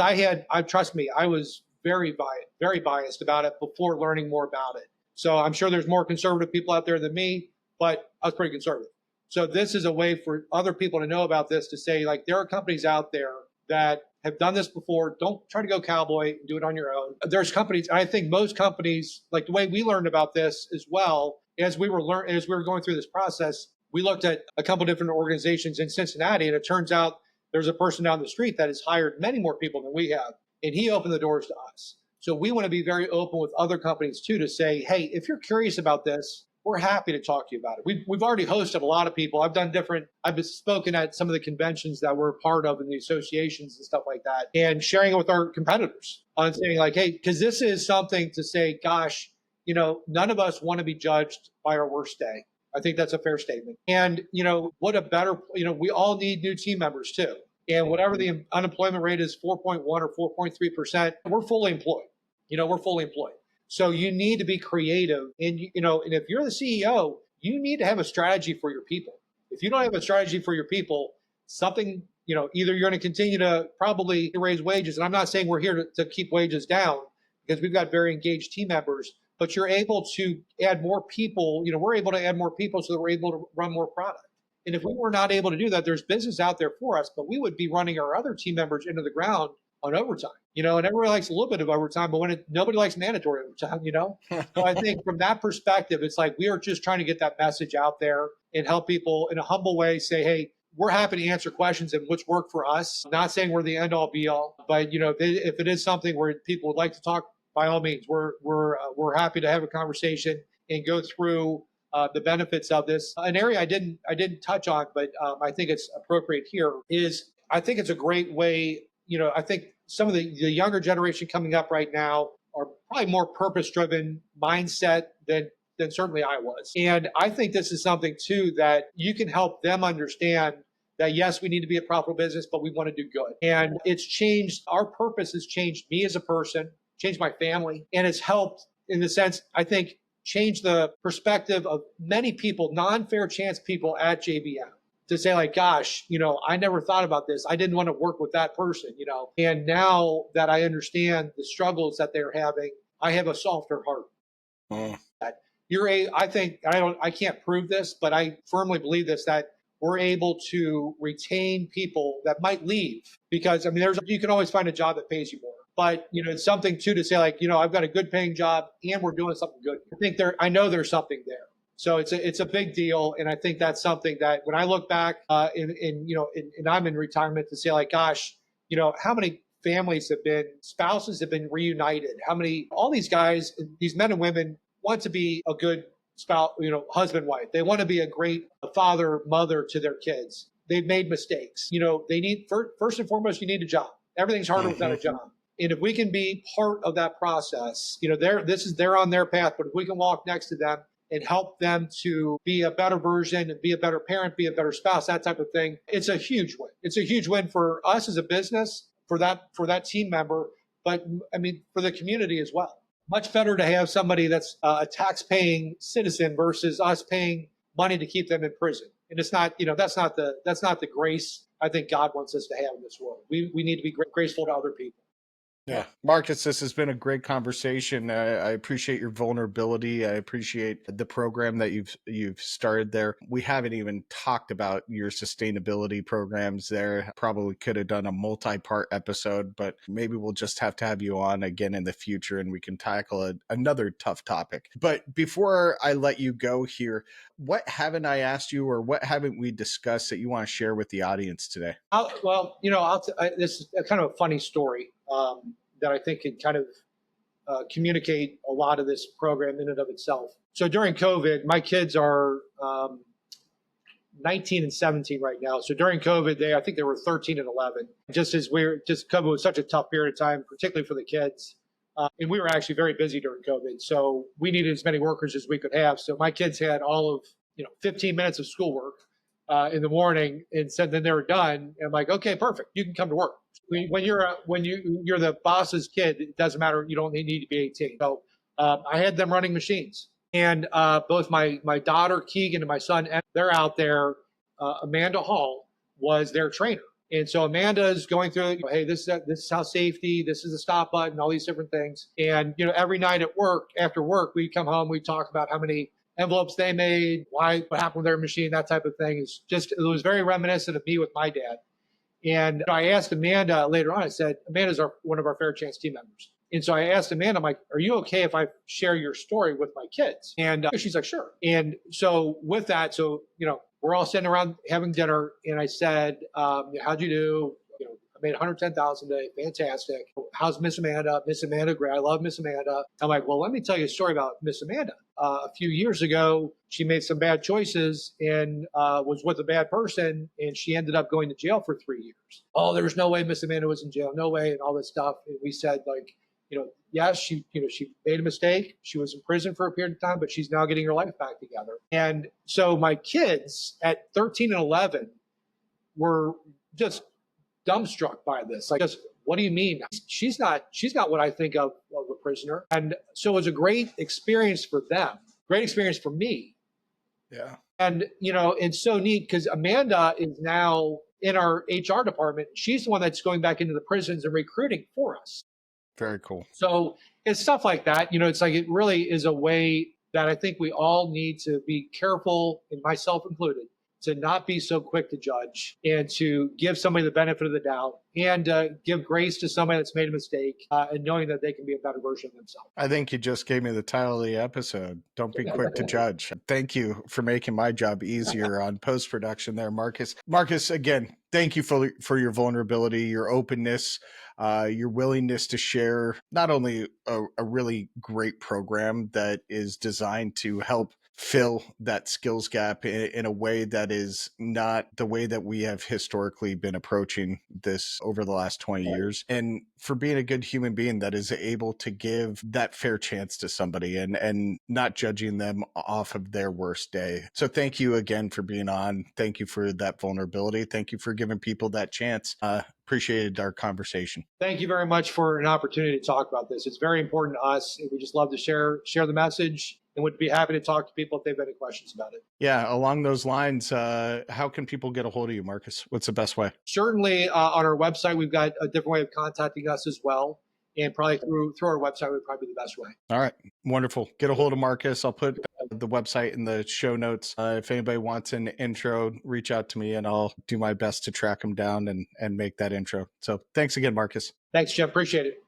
trust me, I was very biased about it before learning more about it. So I'm sure there's more conservative people out there than me, but I was pretty conservative. So this is a way for other people to know about this, to say, like, there are companies out there that have done this before. Don't try to go cowboy and do it on your own. There's companies, I think most companies, like the way we learned about this as well, as we were going through this process, we looked at a couple different organizations in Cincinnati, and it turns out there's a person down the street that has hired many more people than we have, and he opened the doors to us. So we want to be very open with other companies too, to say, hey, if you're curious about this, we're happy to talk to you about it. We've already hosted a lot of people. I've been spoken at some of the conventions that we're a part of in the associations and stuff like that, and sharing it with our competitors on saying, like, hey, because this is something to say, gosh, none of us want to be judged by our worst day. I think that's a fair statement. And, what a better, we all need new team members too. And whatever the unemployment rate is, 4.1 or 4.3%, we're fully employed. We're fully employed. So you need to be creative. And, and if you're the CEO, you need to have a strategy for your people. If you don't have a strategy for your people, something, either you're going to continue to probably raise wages. And I'm not saying we're here to keep wages down, because we've got very engaged team members, but you're able to add more people. We're able to add more people so that we're able to run more product. And if we were not able to do that, there's business out there for us, but we would be running our other team members into the ground on overtime, and everybody likes a little bit of overtime, but nobody likes mandatory overtime, So I think from that perspective, it's like we are just trying to get that message out there and help people in a humble way say, hey, we're happy to answer questions and which work for us. I'm not saying we're the end all be all, but if it is something where people would like to talk, by all means, we're happy to have a conversation and go through the benefits of this. An area I didn't touch on, but I think it's appropriate here is, I think it's a great way. I think some of the younger generation coming up right now are probably more purpose-driven mindset than certainly I was. And I think this is something too that you can help them understand that, yes, we need to be a profitable business, but we want to do good. And it's changed, our purpose has changed me as a person, changed my family, and it's helped in the sense, I think, change the perspective of many people, non-fair chance people at JBM. To say, like, gosh, I never thought about this. I didn't want to work with that person, And now that I understand the struggles that they're having, I have a softer heart. I can't prove this, but I firmly believe this, that we're able to retain people that might leave, because you can always find a job that pays you more. But, it's something too to say, like, I've got a good paying job and we're doing something good. I know there's something there. So it's a big deal, and I think that's something that when I look back, and I'm in retirement, to say, like, gosh, how many spouses have been reunited? All these guys, these men and women want to be a good spouse, husband, wife. They want to be a great father, mother to their kids. They've made mistakes. They need, first and foremost, you need a job. Everything's harder without a job. And if we can be part of that process, they're on their path, but if we can walk next to them and help them to be a better version and be a better parent, be a better spouse, that type of thing, it's a huge win. It's a huge win for us as a business, for that team member, but for the community as well. Much better to have somebody that's a tax-paying citizen versus us paying money to keep them in prison. And it's not, that's not the grace I think God wants us to have in this world. We need to be graceful to other people.
Yeah. Marcus, this has been a great conversation. I appreciate your vulnerability. I appreciate the program that you've started there. We haven't even talked about your sustainability programs there. Probably could have done a multi-part episode, but maybe we'll just have to have you on again in the future and we can tackle another tough topic. But before I let you go here, what haven't I asked you or what haven't we discussed that you want to share with the audience today?
This is kind of a funny story that I think can kind of communicate a lot of this program in and of itself. So during COVID, my kids are 19 and 17 right now. So during COVID, I think they were 13 and 11. Just COVID was such a tough period of time, particularly for the kids. And we were actually very busy during COVID. So we needed as many workers as we could have. So my kids had all of 15 minutes of schoolwork in the morning, and said then they were done. And I'm like, okay, perfect. You can come to work. When you're the boss's kid, it doesn't matter. You don't need to be 18. So I had them running machines, and both my daughter Keegan and my son, they're out there. Amanda Hall was their trainer, and so Amanda's going through. Hey, this is how safety. This is the stop button. All these different things. And every night at work, after work, we come home. We talk about how many envelopes they made, what happened with their machine, that type of thing. It was very reminiscent of me with my dad. And I asked Amanda later on, I said, Amanda's one of our Fair Chance team members. And so I asked Amanda, I'm like, are you okay if I share your story with my kids? And she's like, sure. And so with that, we're all sitting around having dinner. And I said, how'd you do? I made 110,000 today. Fantastic. How's Miss Amanda? Miss Amanda, great. I love Miss Amanda. I'm like, well, let me tell you a story about Miss Amanda. A few years ago, she made some bad choices and was with a bad person, and she ended up going to jail for 3 years. Oh, there's no way Miss Amanda was in jail. No way, and all this stuff. And we said, yes, she made a mistake. She was in prison for a period of time, but she's now getting her life back together. And so my kids at 13 and 11 were just dumbstruck by this. Like, what do you mean? She's not what I think of a prisoner. And so it was a great experience for them, great experience for me.
Yeah.
And, it's so neat because Amanda is now in our HR department. She's the one that's going back into the prisons and recruiting for us.
Very cool.
So it's stuff like that. It's like it really is a way that I think we all need to be careful, and myself included, to not be so quick to judge and to give somebody the benefit of the doubt and give grace to somebody that's made a mistake and knowing that they can be a better version of themselves.
I think you just gave me the title of the episode. Don't be quick to judge. Thank you for making my job easier on post-production there, Marcus. Marcus, again, thank you for your vulnerability, your openness, your willingness to share not only a really great program that is designed to help fill that skills gap in a way that is not the way that we have historically been approaching this over the last 20 years. And for being a good human being that is able to give that fair chance to somebody and not judging them off of their worst day. So thank you again for being on. Thank you for that vulnerability. Thank you for giving people that chance. Appreciated our conversation.
Thank you very much for an opportunity to talk about this. It's very important to us. We just love to share the message, and would be happy to talk to people if they've any questions about it.
Yeah, along those lines, how can people get a hold of you, Marcus? What's the best way?
Certainly on our website, we've got a different way of contacting us as well. And probably through our website would probably be the best way.
All right. Wonderful. Get a hold of Marcus. I'll put the website in the show notes. If anybody wants an intro, reach out to me and I'll do my best to track them down and make that intro. So thanks again, Marcus.
Thanks, Jeff. Appreciate it.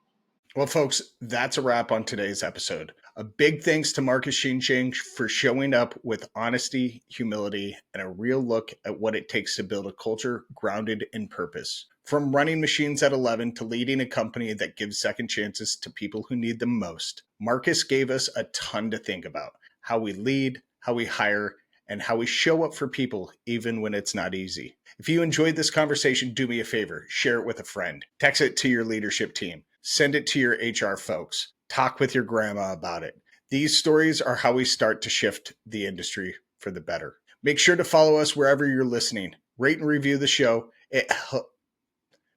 Well, folks, that's a wrap on today's episode. A big thanks to Marcus Sheanshang for showing up with honesty, humility, and a real look at what it takes to build a culture grounded in purpose. From running machines at 11 to leading a company that gives second chances to people who need them most, Marcus gave us a ton to think about. How we lead, how we hire, and how we show up for people even when it's not easy. If you enjoyed this conversation, do me a favor, share it with a friend. Text it to your leadership team. Send it to your HR folks. Talk with your grandma about it. These stories are how we start to shift the industry for the better. Make sure to follow us wherever you're listening. Rate and review the show.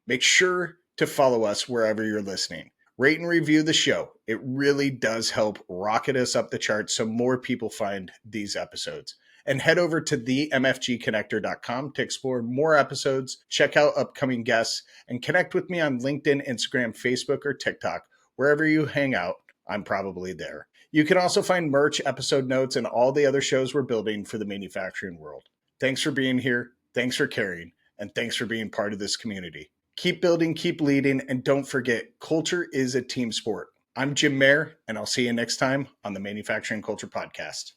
Make sure to follow us wherever you're listening. Rate and review the show. It really does help rocket us up the charts so more people find these episodes. And head over to themfgconnector.com to explore more episodes, check out upcoming guests, and connect with me on LinkedIn, Instagram, Facebook, or TikTok. Wherever you hang out, I'm probably there. You can also find merch, episode notes, and all the other shows we're building for the manufacturing world. Thanks for being here. Thanks for caring. And thanks for being part of this community. Keep building, keep leading, and don't forget, culture is a team sport. I'm Jim Mayer, and I'll see you next time on the Manufacturing Culture Podcast.